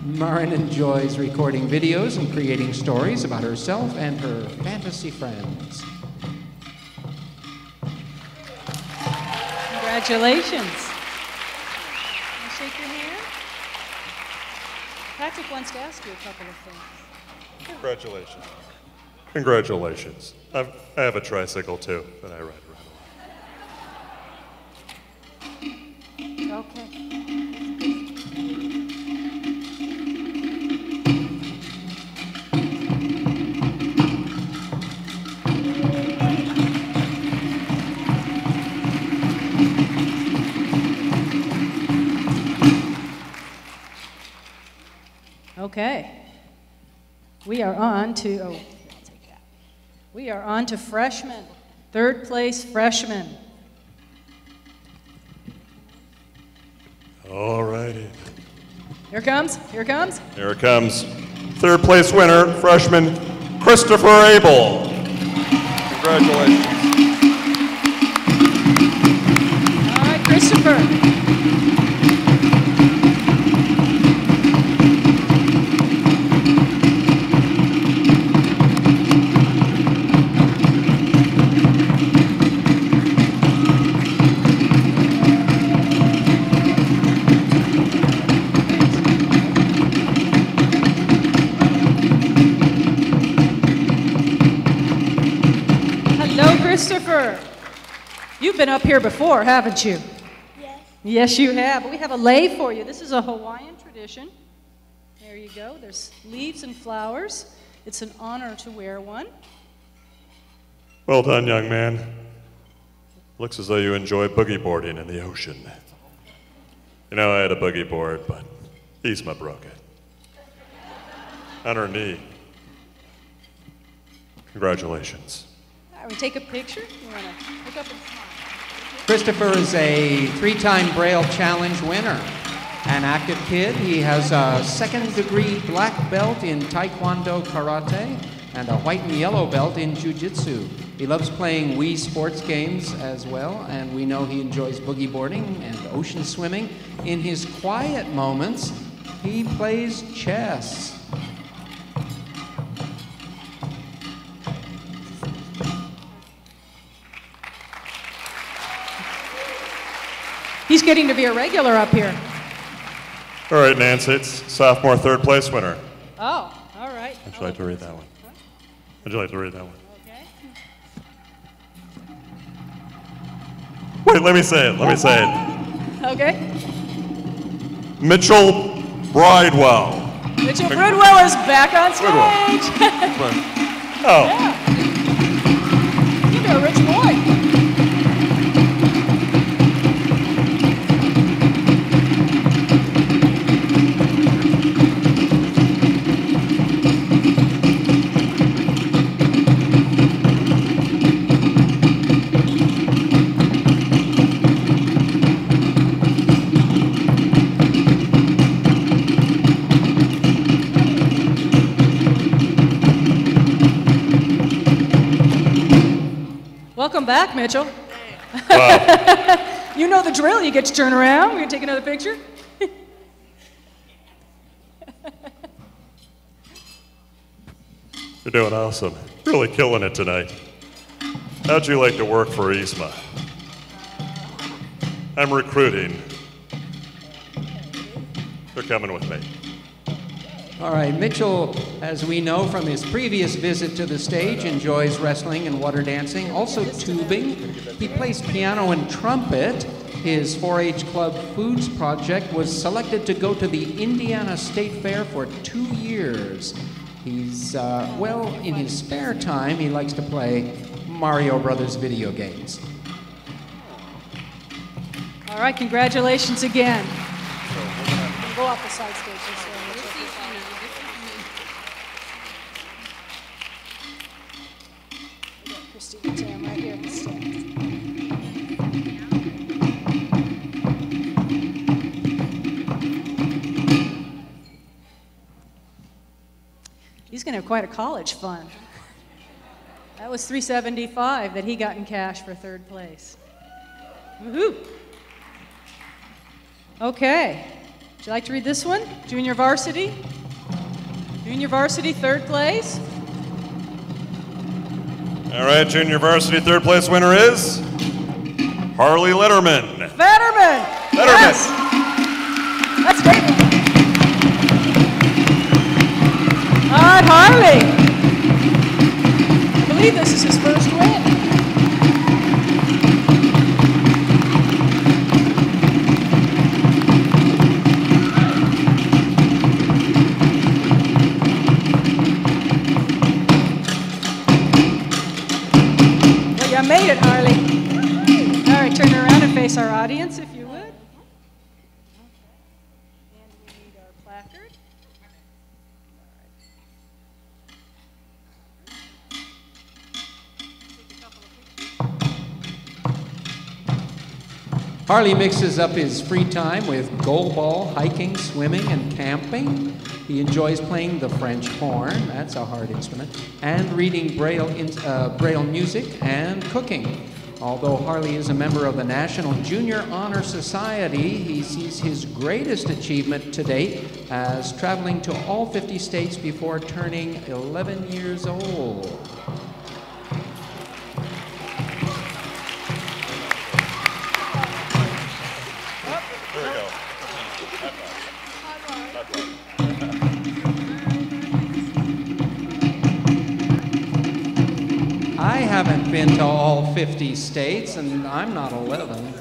Speaker 2: Maren enjoys recording videos and creating stories about herself and her fantasy friends.
Speaker 3: Congratulations. Can I shake your hand? Patrick wants to ask you a couple of things.
Speaker 6: Congratulations. Congratulations. I have a tricycle too that I ride around.
Speaker 3: Okay. Okay. We are on to, I'll take that. We are on to freshmen. Third place freshmen.
Speaker 6: All righty.
Speaker 3: Here comes, here comes.
Speaker 6: Here it comes. Third place winner, freshman Christopher Abel. Congratulations.
Speaker 3: All right, Christopher. Christopher, you've been up here before, haven't you?
Speaker 5: Yes.
Speaker 3: Yes, you have. We have a lei for you. This is a Hawaiian tradition. There you go. There's leaves and flowers. It's an honor to wear one.
Speaker 6: Well done, young man. Looks as though you enjoy boogie boarding in the ocean. You know, I had a boogie board, but Isma broke it. On her knee. Congratulations.
Speaker 3: All right, we take a picture. You want to look up and smile.
Speaker 2: Christopher is a 3-time Braille Challenge winner. An active kid. He has a 2nd-degree black belt in Taekwondo Karate and a white and yellow belt in Jiu-Jitsu. He loves playing Wii sports games as well, and we know he enjoys boogie boarding and ocean swimming. In his quiet moments, he plays chess.
Speaker 3: He's getting to be a regular up here.
Speaker 6: All right, Nancy, it's sophomore 3rd place winner.
Speaker 3: Oh, all right.
Speaker 6: Would you like to read that one? Would you like to read that one?
Speaker 3: Okay.
Speaker 6: Wait, let me say it.
Speaker 3: Okay.
Speaker 6: Mitchell Bridewell.
Speaker 3: Mitchell Bridwell is back on stage.
Speaker 6: Oh.
Speaker 3: Yeah. You're a rich boy. Welcome back, Mitchell.
Speaker 6: Wow.
Speaker 3: You know the drill. You get to turn around. We're going to take another picture.
Speaker 6: You're doing awesome. Really killing it tonight. How'd you like to work for Isma? I'm recruiting. They're coming with me.
Speaker 2: All right, Mitchell, as we know from his previous visit to the stage, enjoys wrestling and water dancing, also tubing. He plays piano and trumpet. His 4-H Club Foods project was selected to go to the Indiana State Fair for 2 years. He's, well, in his spare time, he likes to play Mario Brothers video games.
Speaker 3: All right, congratulations again. Go off the side stage. Christine and Tam right here. He's going to have quite a college fund. That was $375 that he got in cash for 3rd place. Woohoo! Okay. Would you like to read this one? Junior varsity. Junior varsity, 3rd place.
Speaker 6: All right, junior varsity 3rd place winner is Harley Letterman.
Speaker 3: Letterman! Yes! That's great. right, Harley. I believe this is his first win. Well, you made it, Harley. All right, turn around and face our audience, if you would. Okay. And we need our placard.
Speaker 2: Harley mixes up his free time with goalball, hiking, swimming, and camping. He enjoys playing the French horn, that's a hard instrument, and reading Braille music and cooking. Although Harley is a member of the National Junior Honor Society, he sees his greatest achievement to date as traveling to all 50 states before turning 11 years old. I haven't been to all 50 states, and I'm not 11.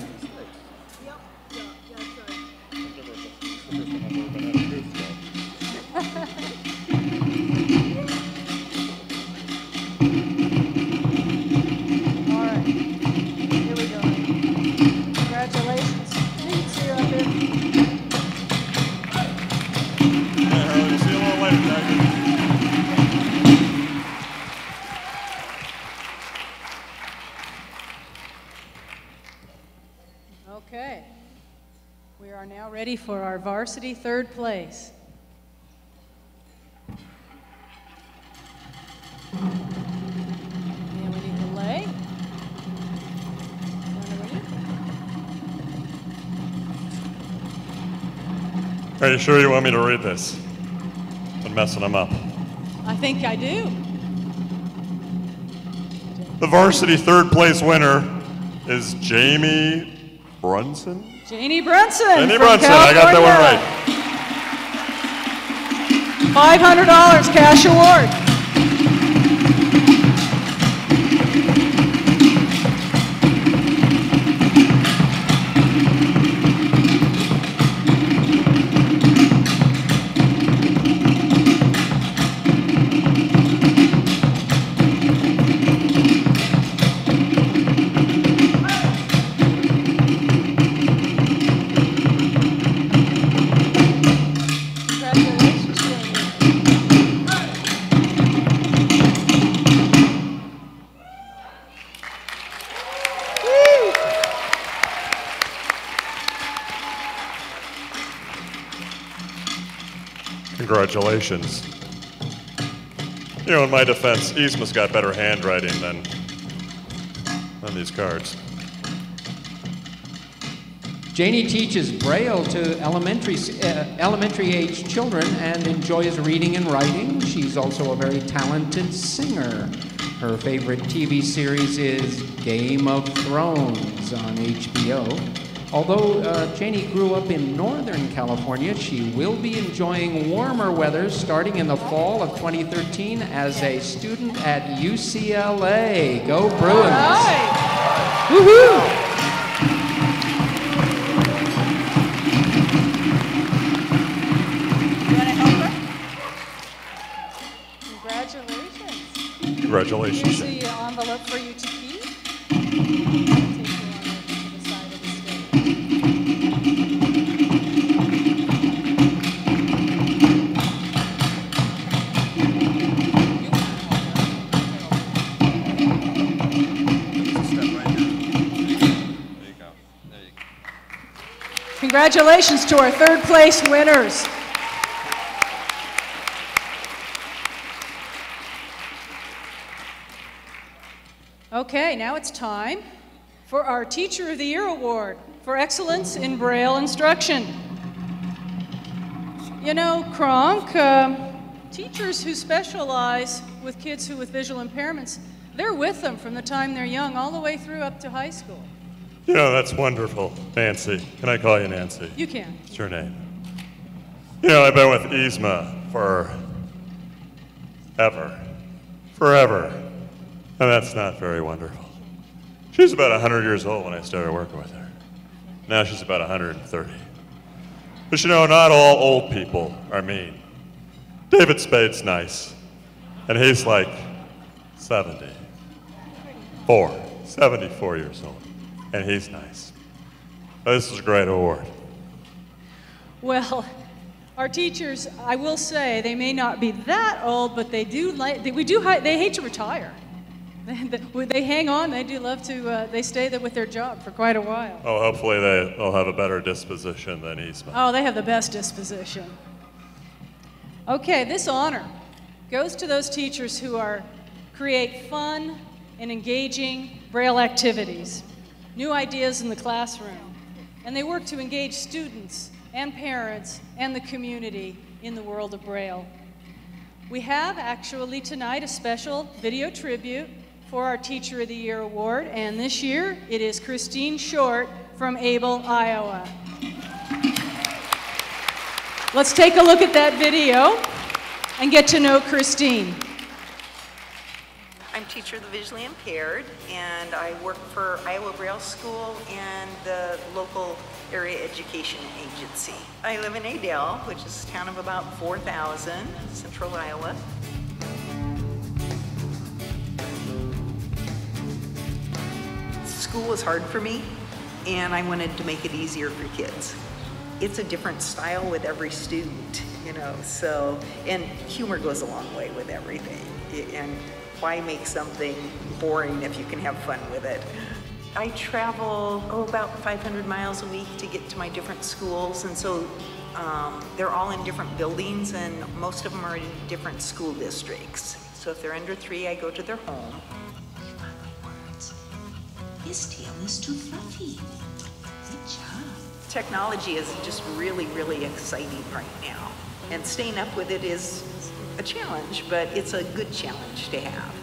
Speaker 3: All right, here we go. Congratulations. See you up here.
Speaker 6: We'll see you a little later, Tiger.
Speaker 3: Okay. We are now ready for our varsity third place. And we need to lay.
Speaker 6: Are you sure you want me to read this? I'm messing them up.
Speaker 3: I think I do.
Speaker 6: The varsity third place winner is Jamie Brunson.
Speaker 3: Janie Brunson.
Speaker 6: Janie
Speaker 3: from
Speaker 6: Brunson, I got that
Speaker 3: California.
Speaker 6: one right.
Speaker 3: $500 cash award. Congratulations, Jamie.
Speaker 6: Congratulations. You know, in my defense, Yzma's got better handwriting than on these cards.
Speaker 2: Janie teaches Braille to elementary age children and enjoys reading and writing. She's also a very talented singer. Her favorite TV series is Game of Thrones on HBO. Although Janie grew up in Northern California, she will be enjoying warmer weather starting in the fall of 2013 as a student at UCLA. Go Bruins!
Speaker 3: All right.
Speaker 2: Woohoo!
Speaker 3: You want to help her? Congratulations.
Speaker 6: Congratulations.
Speaker 3: Here's the envelope for you to keep. I'll take you on over to the side of the stage. Congratulations to our third place winners. Okay, now it's time for our Teacher of the Year Award for excellence in Braille instruction. You know, Kronk, teachers who specialize with kids with visual impairments, they're with them from the time they're young all the way through up to high school.
Speaker 6: You know, that's wonderful. Nancy. Can I call you Nancy?
Speaker 3: You can.
Speaker 6: What's your name? You know, I've been with Yzma for ever, forever. And that's not very wonderful. She was about 100 years old when I started working with her. Now she's about 130. But you know, not all old people are mean. David Spade's nice, and he's like 74 years old, and he's nice. This is a great award.
Speaker 3: Well, our teachers, I will say, they may not be that old, but they hate to retire. They hang on. They do love to. They stay there with their job for quite a while.
Speaker 6: Oh, hopefully they'll have a better disposition than Eastman.
Speaker 3: Oh, they have the best disposition. Okay, this honor goes to those teachers who create fun and engaging Braille activities, new ideas in the classroom, and they work to engage students and parents and the community in the world of Braille. We have actually tonight a special video tribute for our Teacher of the Year award, and this year it is Christine Short from Able, Iowa. Let's take a look at that video and get to know Christine.
Speaker 9: I'm teacher of the visually impaired, and I work for Iowa Braille School and the local area education agency. I live in Adel, which is a town of about 4,000, central Iowa. School was hard for me, and I wanted to make it easier for kids. It's a different style with every student, you know, so, and humor goes a long way with everything. And why make something boring if you can have fun with it? I travel, about 500 miles a week to get to my different schools, and so they're all in different buildings, and most of them are in different school districts. So if they're under 3, I go to their home.
Speaker 10: His tail is too fluffy. Good job.
Speaker 9: Technology is just really, really exciting right now. And staying up with it is a challenge, but it's a good challenge to have.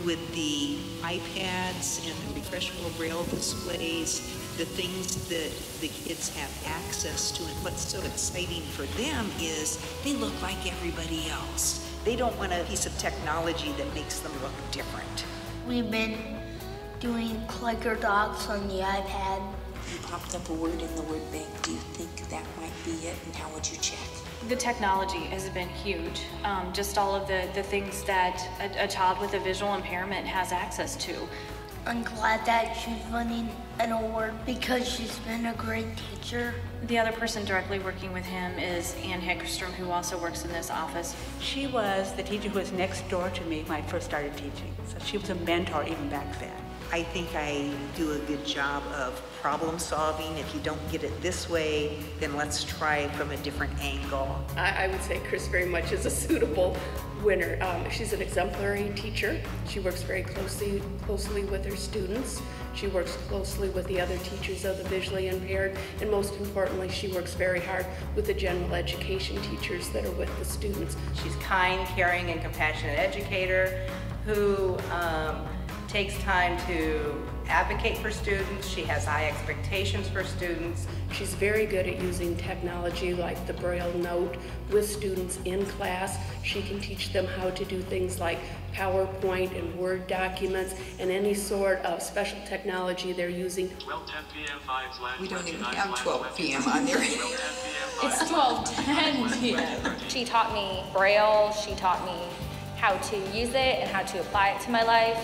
Speaker 9: With the iPads and the refreshable Braille displays, the things that the kids have access to, and what's so exciting for them is they look like everybody else. They don't want a piece of technology that makes them look different.
Speaker 10: We've been doing clicker docs on the iPad.
Speaker 11: You popped up a word in the word bank. Do you think that might be it? And how would you check?
Speaker 12: The technology has been huge. Just all of the things that a child with a visual impairment has access to.
Speaker 10: I'm glad that she's winning an award because she's been a great teacher.
Speaker 12: The other person directly working with him is Ann Heggerstrom, who also works in this office.
Speaker 13: She was the teacher who was next door to me when I first started teaching. So she was a mentor even back then.
Speaker 9: I think I do a good job of problem solving. If you don't get it this way, then let's try from a different angle.
Speaker 14: I would say Chris very much is a suitable winner. She's an exemplary teacher. She works very closely with her students. She works closely with the other teachers of the visually impaired, and most importantly, she works very hard with the general education teachers that are with the students.
Speaker 15: She's kind, caring, and compassionate educator who takes time to advocate for students. She has high expectations for students.
Speaker 14: She's very good at using technology like the Braille Note with students in class. She can teach them how to do things like PowerPoint and Word documents and any sort of special technology they're using.
Speaker 11: We don't even have 12 p.m. on there.
Speaker 12: It's 12:10 p.m.
Speaker 16: She taught me Braille. She taught me how to use it and how to apply it to my life.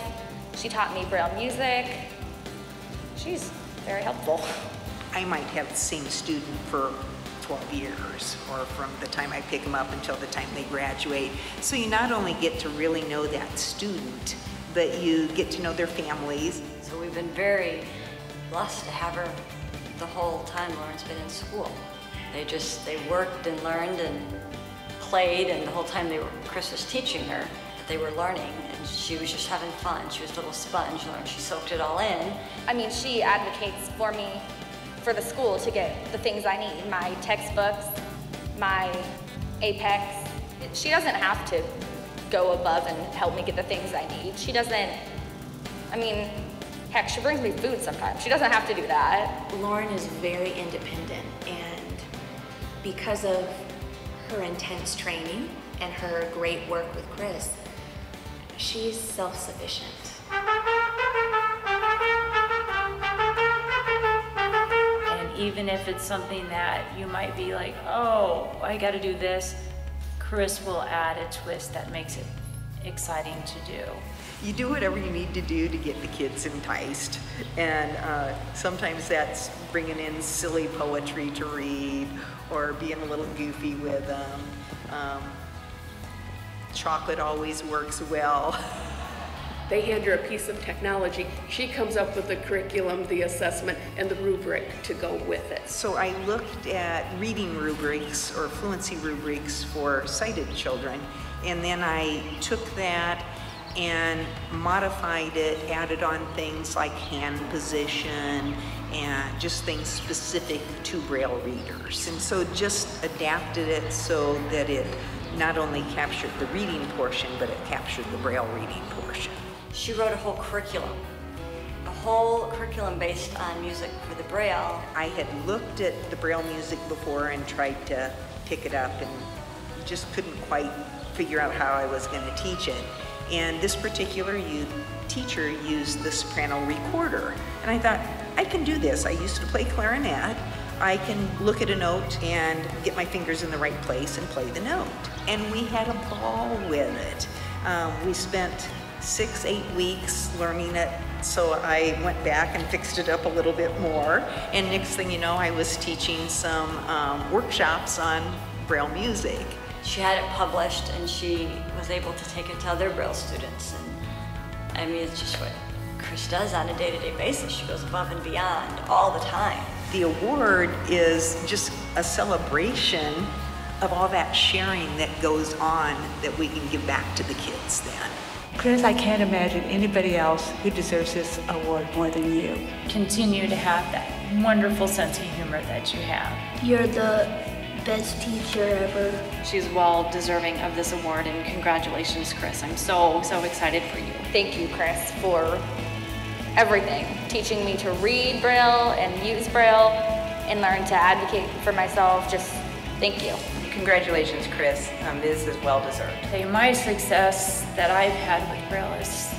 Speaker 16: She taught me Braille music. She's very helpful.
Speaker 9: I might have the same student for 12 years, or from the time I pick them up until the time they graduate. So you not only get to really know that student, but you get to know their families.
Speaker 17: So we've been very blessed to have her the whole time Lauren's been in school. They worked and learned and played, and the whole time Chris was teaching her, they were learning, and she was just having fun. She was a little sponge, and she soaked it all in.
Speaker 16: I mean, she advocates for me, for the school, to get the things I need, my textbooks, my Apex. She doesn't have to go above and help me get the things I need. She doesn't, I mean, heck, she brings me food sometimes. She doesn't have to do that.
Speaker 11: Lauren is very independent, and because of her intense training and her great work with Chris, she's self-sufficient.
Speaker 12: And even if it's something that you might be like, oh, I got to do this, Chris will add a twist that makes it exciting to do.
Speaker 9: You do whatever you need to do to get the kids enticed, and sometimes that's bringing in silly poetry to read or being a little goofy with them. Chocolate always works well.
Speaker 14: They hand her a piece of technology. She comes up with the curriculum, the assessment, and the rubric to go with it.
Speaker 9: So I looked at reading rubrics or fluency rubrics for sighted children, and then I took that and modified it, added on things like hand position and just things specific to Braille readers. And so just adapted it so that it not only captured the reading portion, but it captured the Braille reading portion.
Speaker 17: She wrote a whole curriculum based on music for the Braille.
Speaker 9: I had looked at the Braille music before and tried to pick it up and just couldn't quite figure out how I was going to teach it. And this particular teacher used the soprano recorder. And I thought, I can do this. I used to play clarinet. I can look at a note and get my fingers in the right place and play the note. And we had a ball with it. We spent 6-8 weeks learning it, so I went back and fixed it up a little bit more. And next thing you know, I was teaching some workshops on Braille music.
Speaker 17: She had it published and she was able to take it to other Braille students. And I mean, it's just what Chris does on a day-to-day basis. She goes above and beyond all the time.
Speaker 9: The award is just a celebration of all that sharing that goes on that we can give back to the kids then.
Speaker 13: Chris, I can't imagine anybody else who deserves this award more than you.
Speaker 12: Continue to have that wonderful sense of humor that you have.
Speaker 10: You're the best teacher ever.
Speaker 12: She's well deserving of this award, and congratulations, Chris. I'm so excited for you.
Speaker 16: Thank you, Chris, for everything. Teaching me to read Braille and use Braille and learn to advocate for myself. Just thank you.
Speaker 15: Congratulations, Chris. This is well deserved.
Speaker 12: My success that I've had with Braille is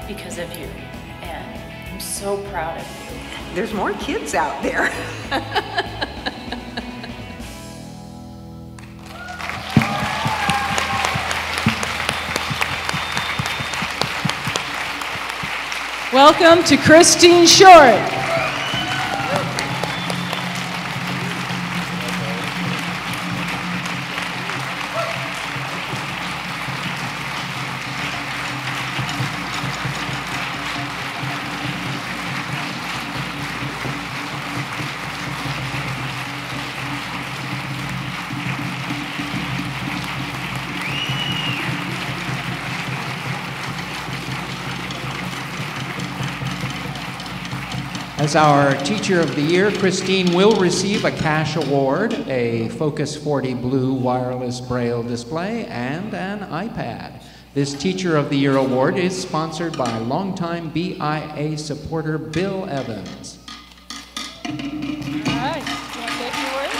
Speaker 12: because of you, and I'm so proud of you.
Speaker 9: There's more kids out there.
Speaker 3: Welcome to Christine Short.
Speaker 2: As our Teacher of the Year, Christine will receive a cash award, a Focus 40 Blue wireless Braille display, and an iPad. This Teacher of the Year award is sponsored by longtime BIA supporter Bill Evans.
Speaker 3: All right, you want to take your word?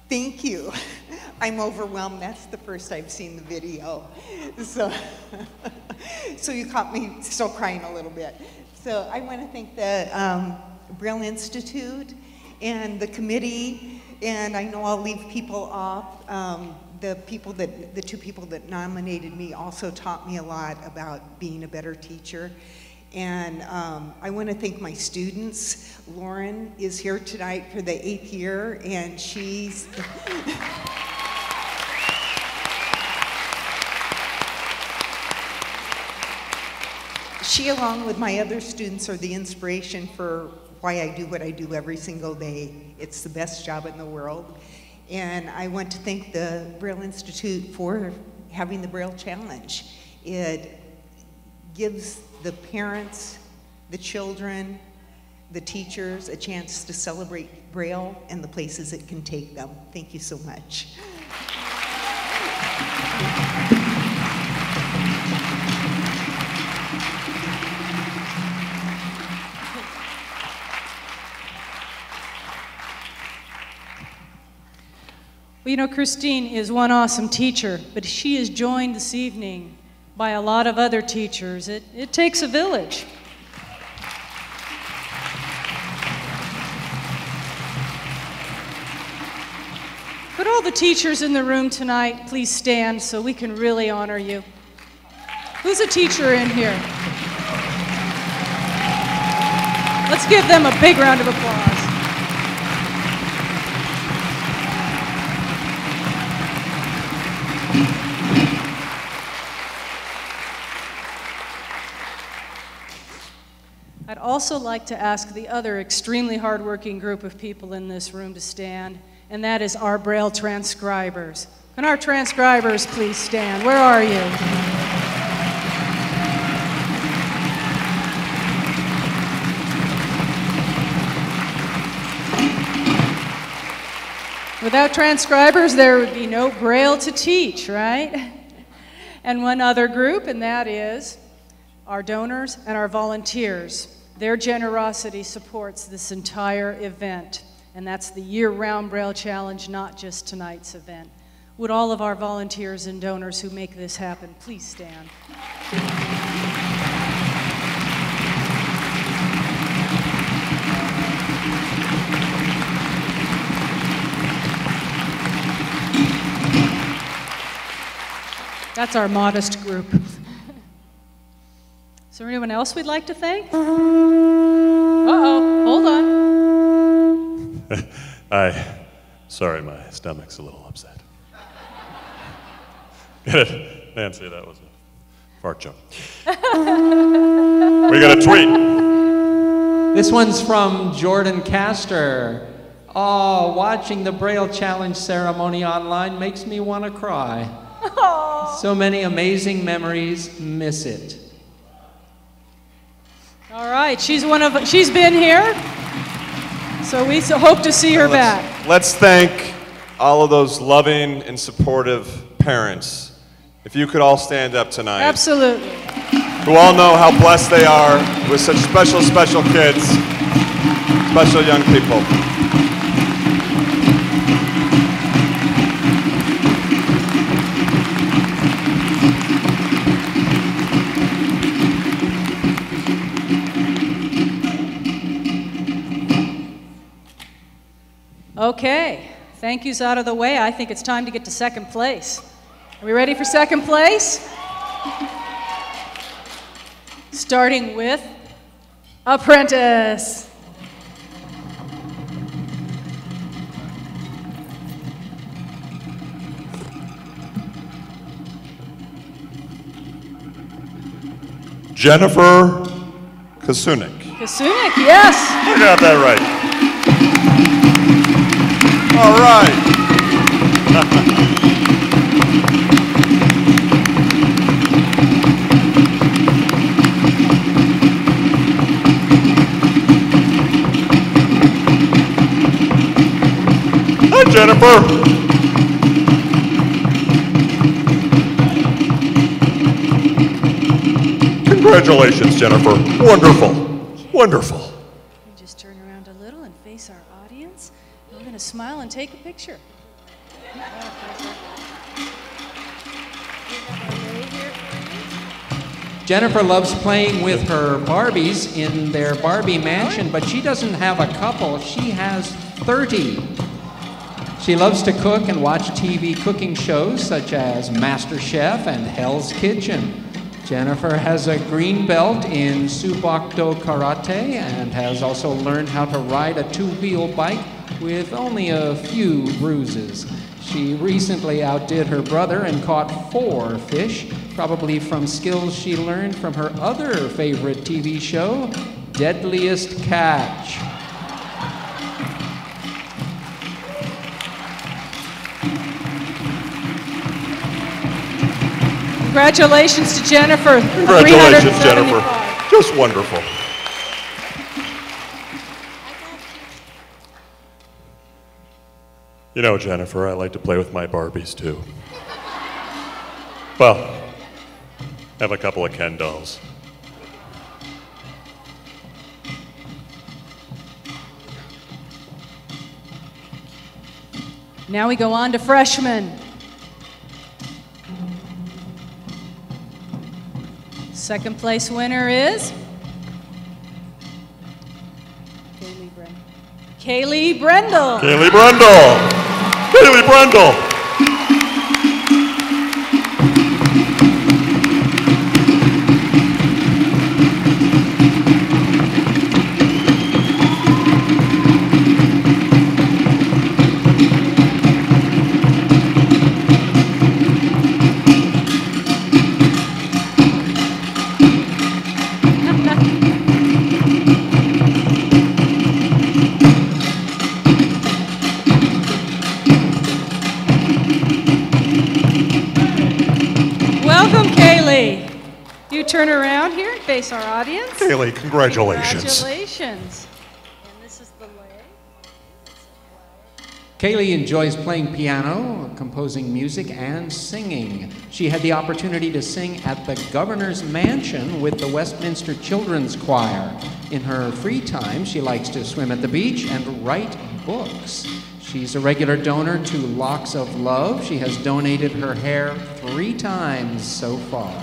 Speaker 9: Thank you. I'm overwhelmed. That's the first I've seen the video. So you caught me still crying a little bit. So I want to thank the Braille Institute and the committee, and I know I'll leave people off. The two people that nominated me also taught me a lot about being a better teacher. And I want to thank my students. Lauren is here tonight for the 8th year, and she's... She, along with my other students, are the inspiration for why I do what I do every single day. It's the best job in the world. And I want to thank the Braille Institute for having the Braille Challenge. It gives the parents, the children, the teachers a chance to celebrate Braille and the places it can take them. Thank you so much.
Speaker 3: Well, you know, Christine is one awesome teacher, but she is joined this evening by a lot of other teachers. It takes a village. Could all the teachers in the room tonight please stand so we can really honor you? Who's a teacher in here? Let's give them a big round of applause. I'd also like to ask the other extremely hardworking group of people in this room to stand, and that is our Braille transcribers. Can our transcribers please stand? Where are you? Without transcribers, there would be no Braille to teach, right? And one other group, and that is our donors and our volunteers. Their generosity supports this entire event, and that's the year-round Braille Challenge, not just tonight's event. Would all of our volunteers and donors who make this happen please stand? That's our modest group. Is there anyone else we'd like to thank? Uh-oh, hold on.
Speaker 6: Sorry, my stomach's a little upset. Get it? Nancy, that was a fart joke. We got a tweet.
Speaker 2: This one's from Jordan Castor. Oh, watching the Braille Challenge ceremony online makes me want to cry.
Speaker 3: Aww.
Speaker 2: So many amazing memories, miss it.
Speaker 3: All right, she's been here, so we hope to see her back.
Speaker 8: Let's thank all of those loving and supportive parents. If you could all stand up tonight.
Speaker 3: Absolutely.
Speaker 8: Who all know how blessed they are with such special, special kids, special young people.
Speaker 3: Okay, thank yous out of the way. I think it's time to get to second place. Are we ready for second place? Starting with Apprentice.
Speaker 8: Jennifer Kasunik.
Speaker 3: Kasunik, yes.
Speaker 8: I got that right. All right. Hi, Jennifer. Congratulations, Jennifer. Wonderful. Wonderful.
Speaker 3: Just turn around a little and face our audience. We're going to smile and take a picture.
Speaker 2: Jennifer loves playing with her Barbies in their Barbie mansion, but she doesn't have a couple, she has 30. She loves to cook and watch TV cooking shows such as MasterChef and Hell's Kitchen. Jennifer has a green belt in Subakdo Karate and has also learned how to ride a two-wheel bike with only a few bruises. She recently outdid her brother and caught 4 fish, probably from skills she learned from her other favorite TV show, Deadliest Catch.
Speaker 3: Congratulations to Jennifer.
Speaker 8: Congratulations, Jennifer. Just wonderful.
Speaker 6: You know, Jennifer, I like to play with my Barbies too. Well, I have a couple of Ken dolls.
Speaker 3: Now we go on to freshmen. Second place winner is Kaylee Brendel.
Speaker 6: Kaylee Brendel. Kaylee Brendel.
Speaker 3: Turn around here and face our audience.
Speaker 6: Kaylee, congratulations.
Speaker 3: Congratulations. And this is the leg.
Speaker 2: Kaylee enjoys playing piano, composing music, and singing. She had the opportunity to sing at the Governor's Mansion with the Westminster Children's Choir. In her free time, she likes to swim at the beach and write books. She's a regular donor to Locks of Love. She has donated her hair 3 times so far.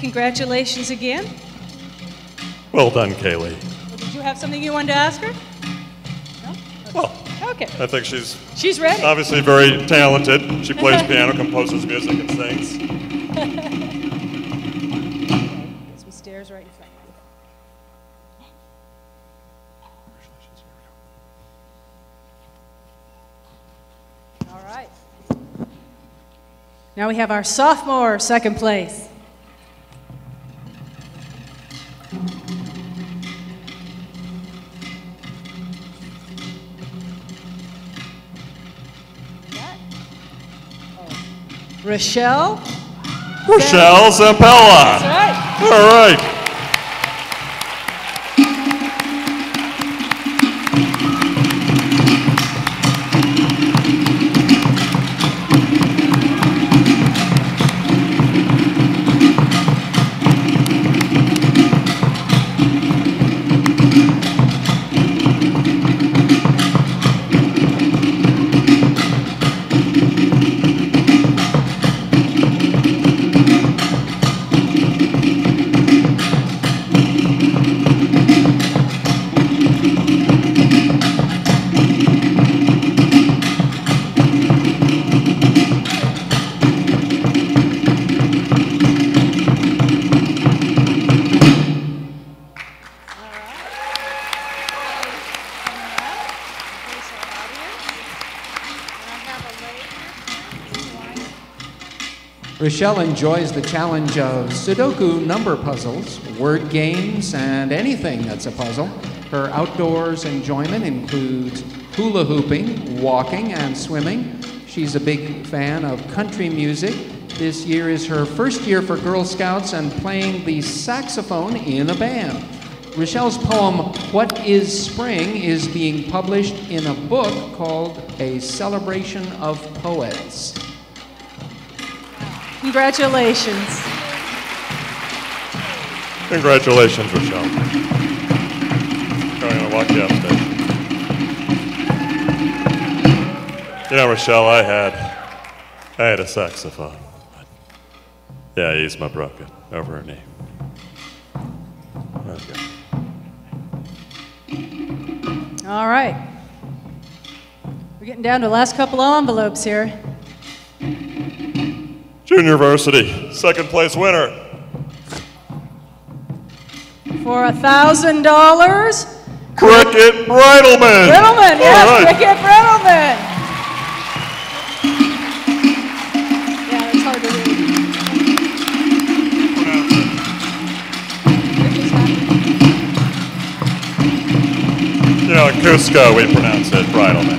Speaker 3: Congratulations again.
Speaker 6: Well done, Kaylee.
Speaker 3: Well, did you have something you wanted to ask her? No? Okay.
Speaker 6: Well,
Speaker 3: okay.
Speaker 6: I think she's
Speaker 3: ready.
Speaker 6: Obviously very talented. She plays piano, composes music, and sings.
Speaker 3: Get some stairs right in front of you. All right. Now we have our sophomore second place. Rochelle
Speaker 6: Zampella.
Speaker 3: That's right.
Speaker 6: All right.
Speaker 2: Rochelle enjoys the challenge of Sudoku number puzzles, word games, and anything that's a puzzle. Her outdoors enjoyment includes hula hooping, walking, and swimming. She's a big fan of country music. This year is her first year for Girl Scouts and playing the saxophone in a band. Rochelle's poem, What is Spring, is being published in a book called A Celebration of Poets.
Speaker 3: Congratulations.
Speaker 6: Congratulations, Rochelle. I'm going to walk you upstairs. You know, Rochelle, I had a saxophone. Yeah, Yzma broke it over her knee. Okay.
Speaker 3: All right. We're getting down to the last couple of envelopes here.
Speaker 6: Junior Varsity, second place winner.
Speaker 3: For $1,000.
Speaker 6: Cricket Bridleman.
Speaker 3: Bridleman, yes,
Speaker 6: right.
Speaker 3: Cricket Bridleman. Yeah, that's hard to read.
Speaker 6: You know, in Cusco, we pronounce it Bridleman.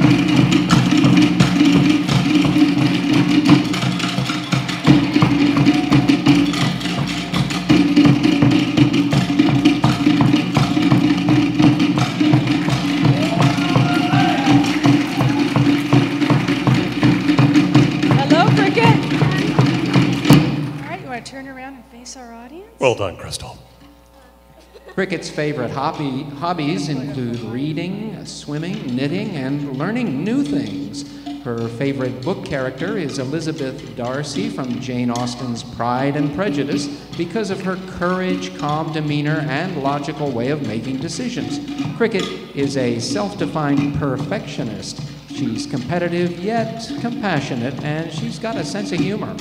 Speaker 2: Cricket's favorite hobbies include reading, swimming, knitting, and learning new things. Her favorite book character is Elizabeth Darcy from Jane Austen's Pride and Prejudice because of her courage, calm demeanor, and logical way of making decisions. Cricket is a self-defined perfectionist. She's competitive yet compassionate, and she's got a sense of humor.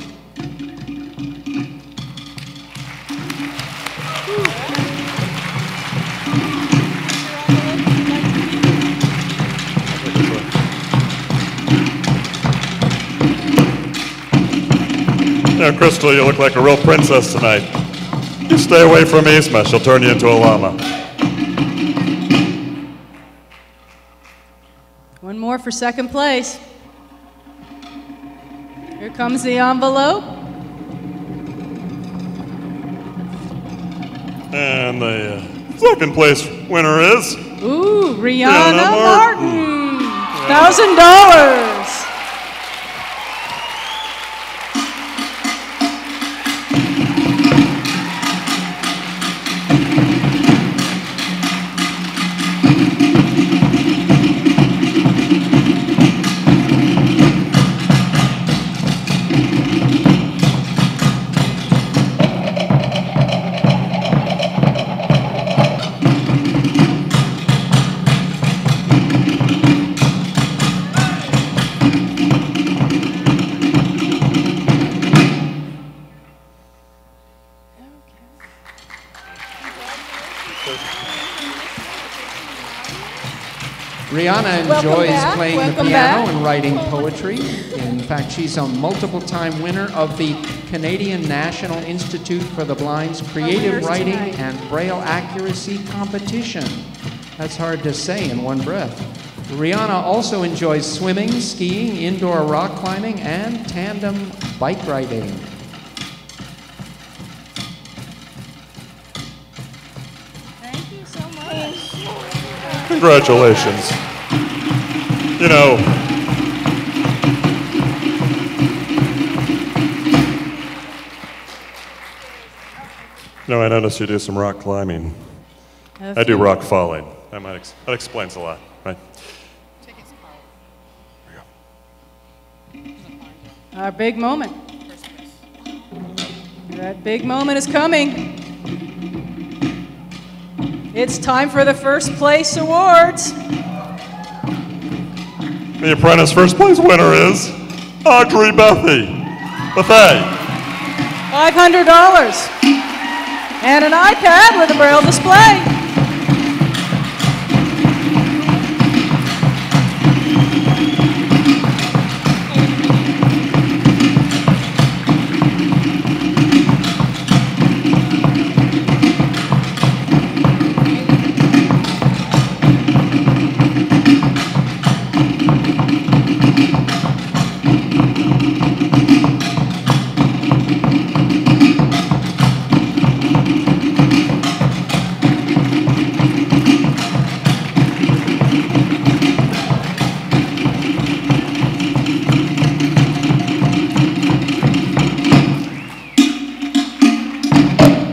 Speaker 6: Yeah, Crystal, you look like a real princess tonight. You stay away from Isma, she'll turn you into a llama.
Speaker 3: One more for second place. Here comes the envelope.
Speaker 6: And the second place winner is...
Speaker 3: Ooh, Rihanna Martin. $1,000.
Speaker 2: Rihanna enjoys playing the piano and writing poetry. In fact, she's a multiple-time winner of the Canadian National Institute for the Blind's Creative Writing and Braille Accuracy Competition. That's hard to say in one breath. Rihanna also enjoys swimming, skiing, indoor rock climbing, and tandem bike riding.
Speaker 3: Thank you so much.
Speaker 6: Congratulations. You know, I noticed you do some rock climbing. I do rock falling. That explains a lot, right?
Speaker 3: Our big moment. That big moment is coming. It's time for the first place awards.
Speaker 6: The Apprentice first place winner is Audrey Buffet.
Speaker 3: $500 and an iPad with a Braille display.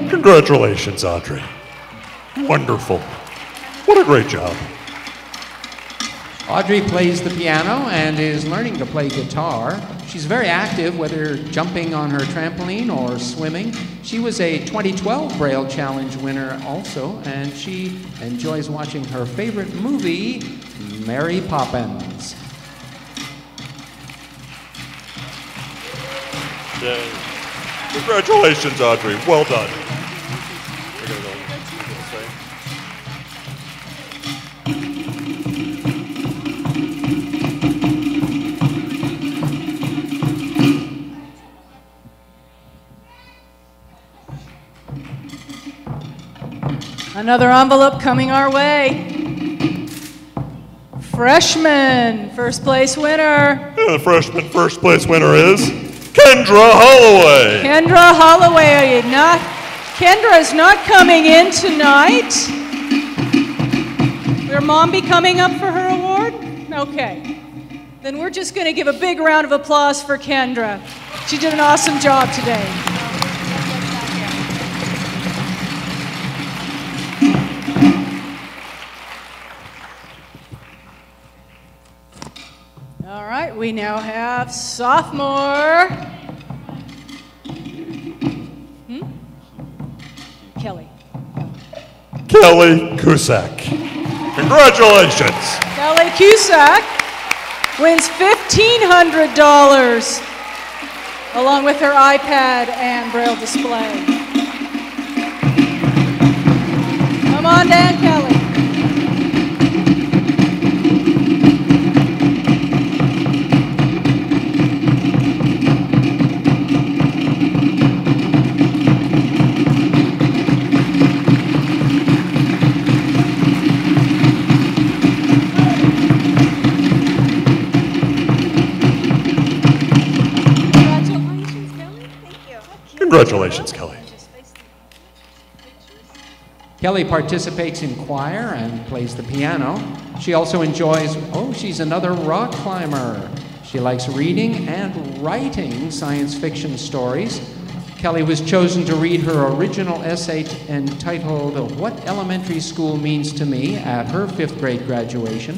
Speaker 6: Congratulations, Audrey. Wonderful. What a great job.
Speaker 2: Audrey plays the piano and is learning to play guitar. She's very active, whether jumping on her trampoline or swimming. She was a 2012 Braille Challenge winner also, and she enjoys watching her favorite movie, Mary Poppins.
Speaker 6: Yay. Congratulations, Audrey. Well done.
Speaker 3: Another envelope coming our way. Freshman, first place winner.
Speaker 6: And the freshman first place winner is Kendra Holloway.
Speaker 3: Kendra Holloway, Kendra is not coming in tonight. Will Mom be coming up for her award? Okay. Then we're just going to give a big round of applause for Kendra. She did an awesome job today. we now have sophomore Kelly.
Speaker 6: Kelly Cusack. Congratulations.
Speaker 3: Kelly Cusack wins $1,500 along with her iPad and Braille display. Come on down, Kelly.
Speaker 6: Congratulations, Kelly.
Speaker 2: Kelly participates in choir and plays the piano. She also enjoys, she's another rock climber. She likes reading and writing science fiction stories. Kelly was chosen to read her original essay entitled What Elementary School Means to Me at her 5th grade graduation.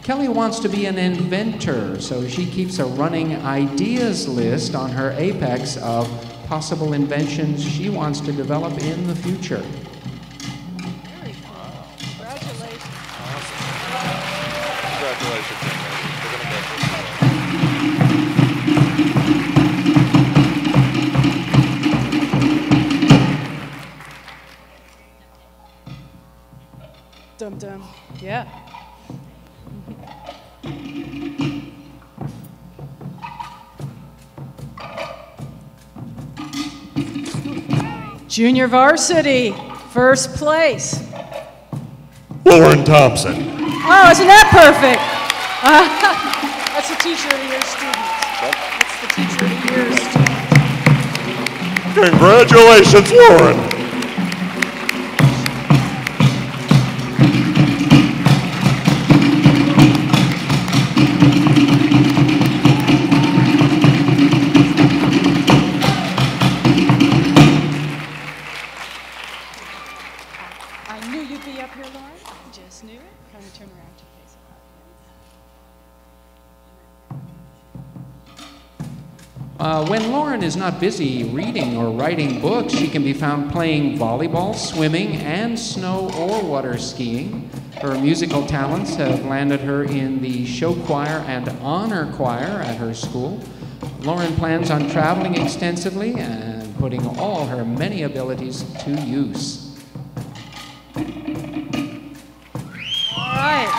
Speaker 2: Kelly wants to be an inventor, so she keeps a running ideas list on her apex of possible inventions she wants to develop in the future.
Speaker 3: Very cool. Congratulations. Dum dum. Yeah. Junior varsity, first place.
Speaker 6: Lauren Thompson.
Speaker 3: Oh, isn't that perfect? That's the teacher of the year student. That's the teacher of the year student.
Speaker 6: Congratulations, Lauren.
Speaker 2: When Lauren is not busy reading or writing books, she can be found playing volleyball, swimming, and snow or water skiing. Her musical talents have landed her in the show choir and honor choir at her school. Lauren plans on traveling extensively and putting all her many abilities to use.
Speaker 3: All right.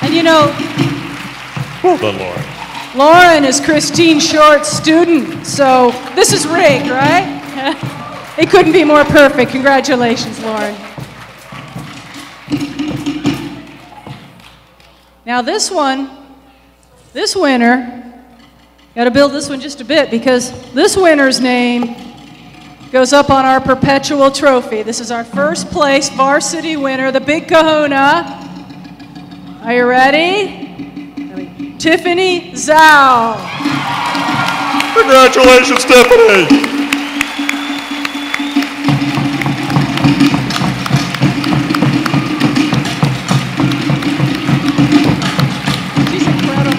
Speaker 3: And you know,
Speaker 6: well done, Lauren.
Speaker 3: Lauren is Christine Short's student, so this is rigged, right? It couldn't be more perfect. Congratulations, Lauren. Now this winner, got to build this one just a bit because this winner's name goes up on our perpetual trophy. This is our first place varsity winner, the Big Kahuna. Are you ready? Tiffany Zhao.
Speaker 6: Congratulations, Tiffany.
Speaker 3: She's incredible.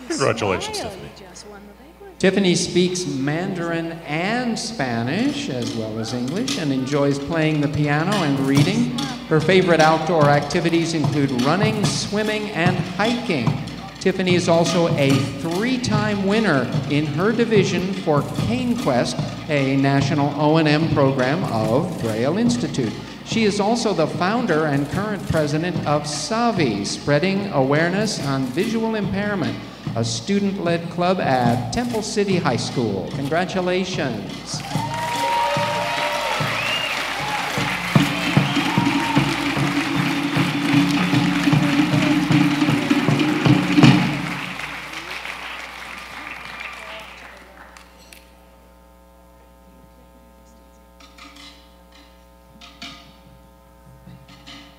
Speaker 6: Congratulations, Tiffany.
Speaker 2: Tiffany speaks Mandarin and Spanish, as well as English, and enjoys playing the piano and reading. Her favorite outdoor activities include running, swimming, and hiking. Tiffany is also a 3-time winner in her division for Cane Quest, a national O&M program of Braille Institute. She is also the founder and current president of SAVI, Spreading Awareness on Visual Impairment, a student-led club at Temple City High School. Congratulations.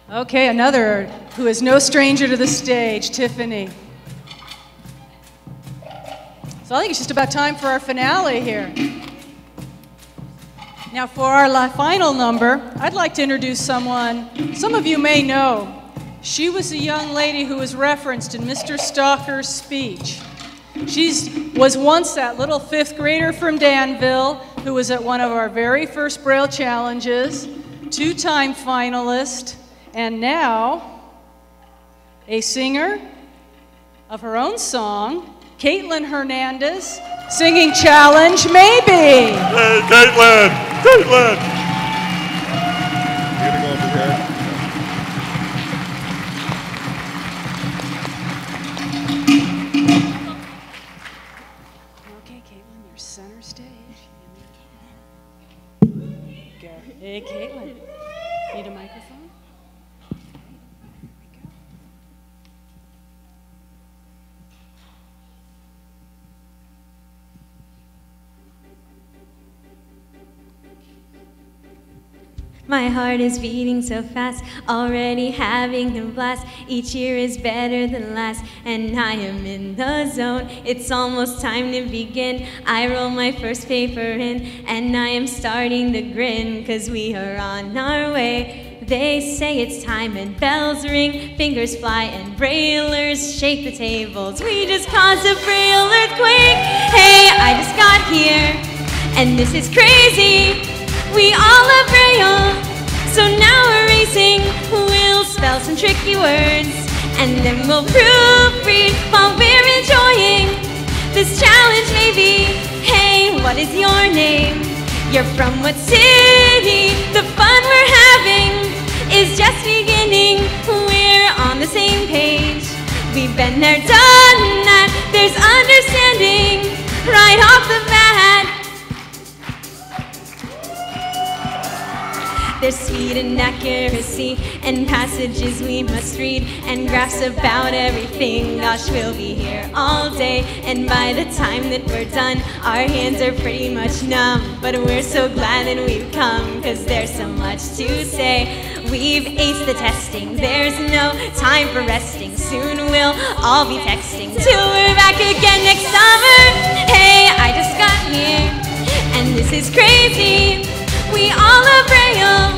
Speaker 3: Okay, another who is no stranger to the stage, Tiffany. So I think it's just about time for our finale here. Now for our final number, I'd like to introduce someone some of you may know. She was a young lady who was referenced in Mr. Stalker's speech. She was once that little 5th grader from Danville who was at one of our very first Braille challenges, 2-time finalist, and now a singer of her own song, Caitlin Hernandez, singing Challenge Maybe.
Speaker 6: Hey, Caitlin! Caitlin!
Speaker 1: You gonna go over there?
Speaker 3: Okay, Caitlin, you're center stage. Go. Hey, Caitlin. Need a microphone?
Speaker 18: My heart is beating so fast, already having a blast. Each year is better than last, and I am in the zone. It's almost time to begin. I roll my first paper in, and I am starting to grin, 'cause we are on our way. They say it's time and bells ring, fingers fly and Braillers shake the tables. We just caused a Braille earthquake. Hey, I just got here, and this is crazy. We all love Braille, so now we're racing. We'll spell some tricky words, and then we'll proofread while we're enjoying this challenge maybe. Hey, what is your name? You're from what city? The fun we're having is just beginning. We're on the same page. We've been there, done that. There's understanding right off the bat. There's speed and accuracy and passages we must read and graphs about everything. Gosh, we'll be here all day, and by the time that we're done, our hands are pretty much numb. But we're so glad that we've come, 'cause there's so much to say. We've aced the testing, there's no time for resting. Soon we'll all be texting till we're back again next summer. Hey, I just got here, and this is crazy. We all love Braille,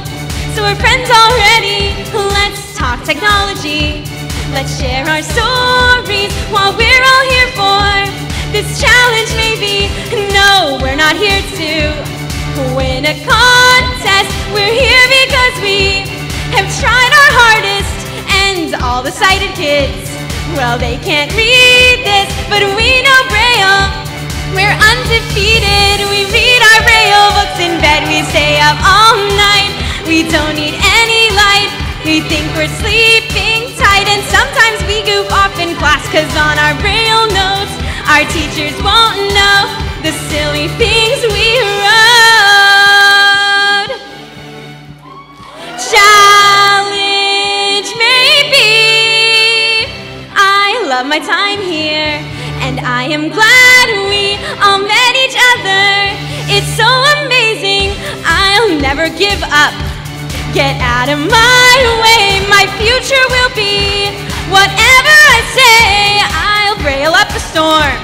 Speaker 18: so we're friends already. Let's talk technology. Let's share our stories while we're all here for this challenge maybe. No, we're not here to win a contest. We're here because we have tried our hardest. And all the sighted kids, well, they can't read this, but we know Braille. We're undefeated. We read our Braille books in bed. We stay up all night. We don't need any light. We think we're sleeping tight. And sometimes we goof off in class, 'cause on our Braille notes, our teachers won't know the silly things we wrote. Challenge maybe. I love my time here, and I am glad we all met each other. It's so amazing, I'll never give up. Get out of my way, my future will be whatever I say. I'll Braille up the storm.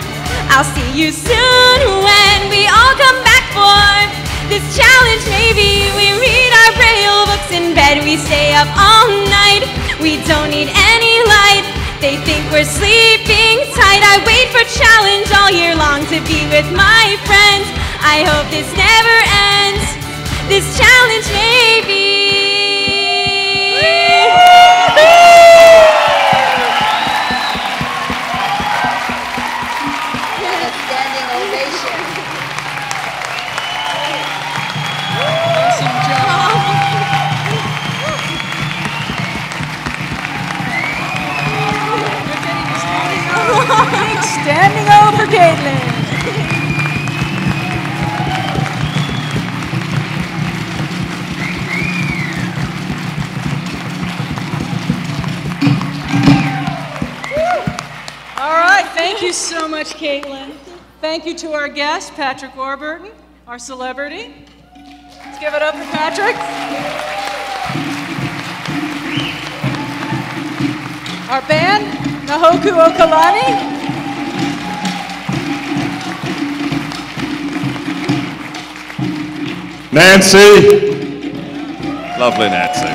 Speaker 18: I'll see you soon when we all come back for this challenge maybe. We read our Braille books in bed. We stay up all night. We don't need any light. They think we're sleeping tight. I wait for challenge all year long to be with my friends. I hope this never ends. This challenge maybe.
Speaker 3: Standing O for Caitlin. All right, thank you so much, Caitlin. Thank you to our guest, Patrick Warburton, our celebrity. Let's give it up for Patrick. Our band, Nahoku Okalani.
Speaker 8: Nancy. Lovely Nancy.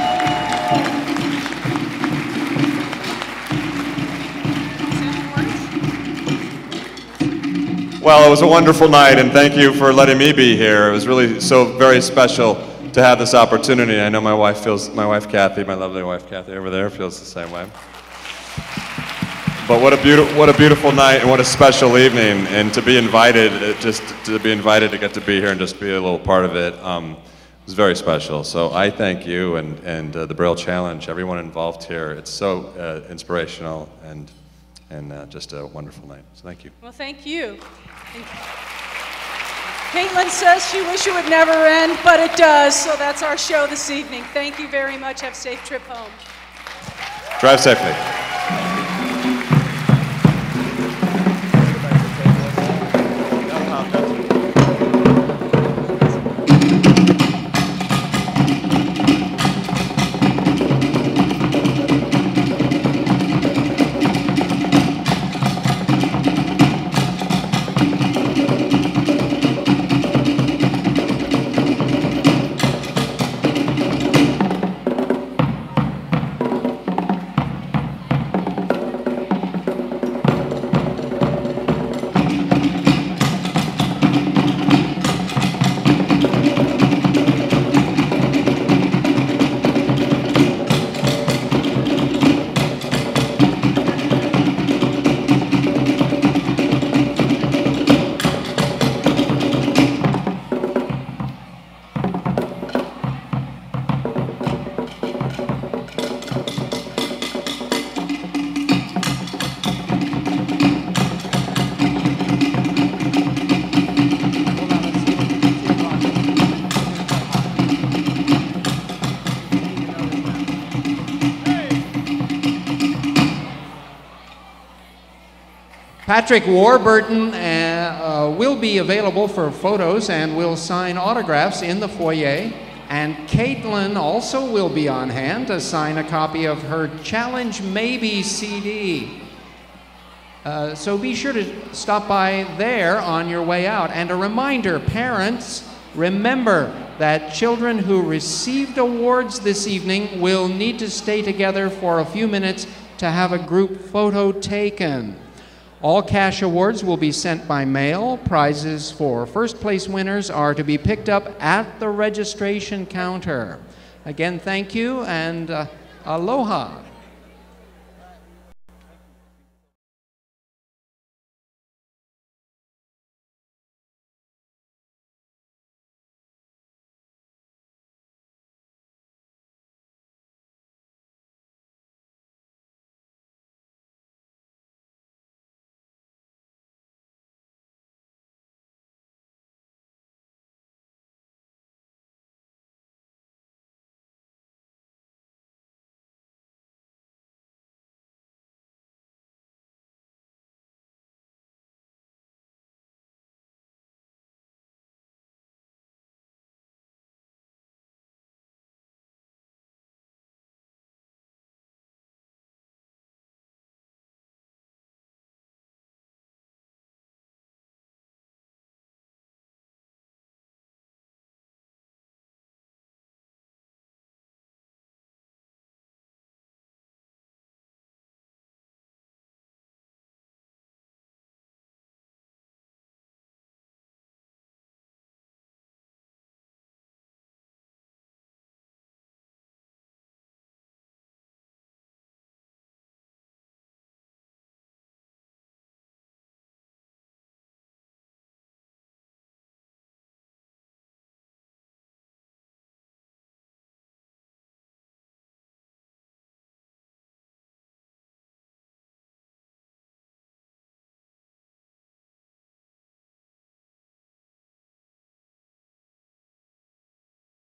Speaker 8: Well, it was a wonderful night, and thank you for letting me be here. It was really so very special to have this opportunity. I know my wife Kathy, my lovely wife Kathy over there, feels the same way. But what a beautiful night and what a special evening, and to be invited, to get to be here and just be a little part of it, was very special. So I thank you and the Braille Challenge, everyone involved here. It's so inspirational and just a wonderful night. So thank you.
Speaker 3: Well, thank you. And Caitlin says she wishes it would never end, but it does. So that's our show this evening. Thank you very much. Have a safe trip home.
Speaker 8: Drive safely.
Speaker 2: Patrick Warburton will be available for photos and will sign autographs in the foyer. And Caitlin also will be on hand to sign a copy of her Challenge Maybe CD. So be sure to stop by there on your way out. And a reminder, parents, remember that children who received awards this evening will need to stay together for a few minutes to have a group photo taken. All cash awards will be sent by mail. Prizes for first place winners are to be picked up at the registration counter. Again, thank you and aloha.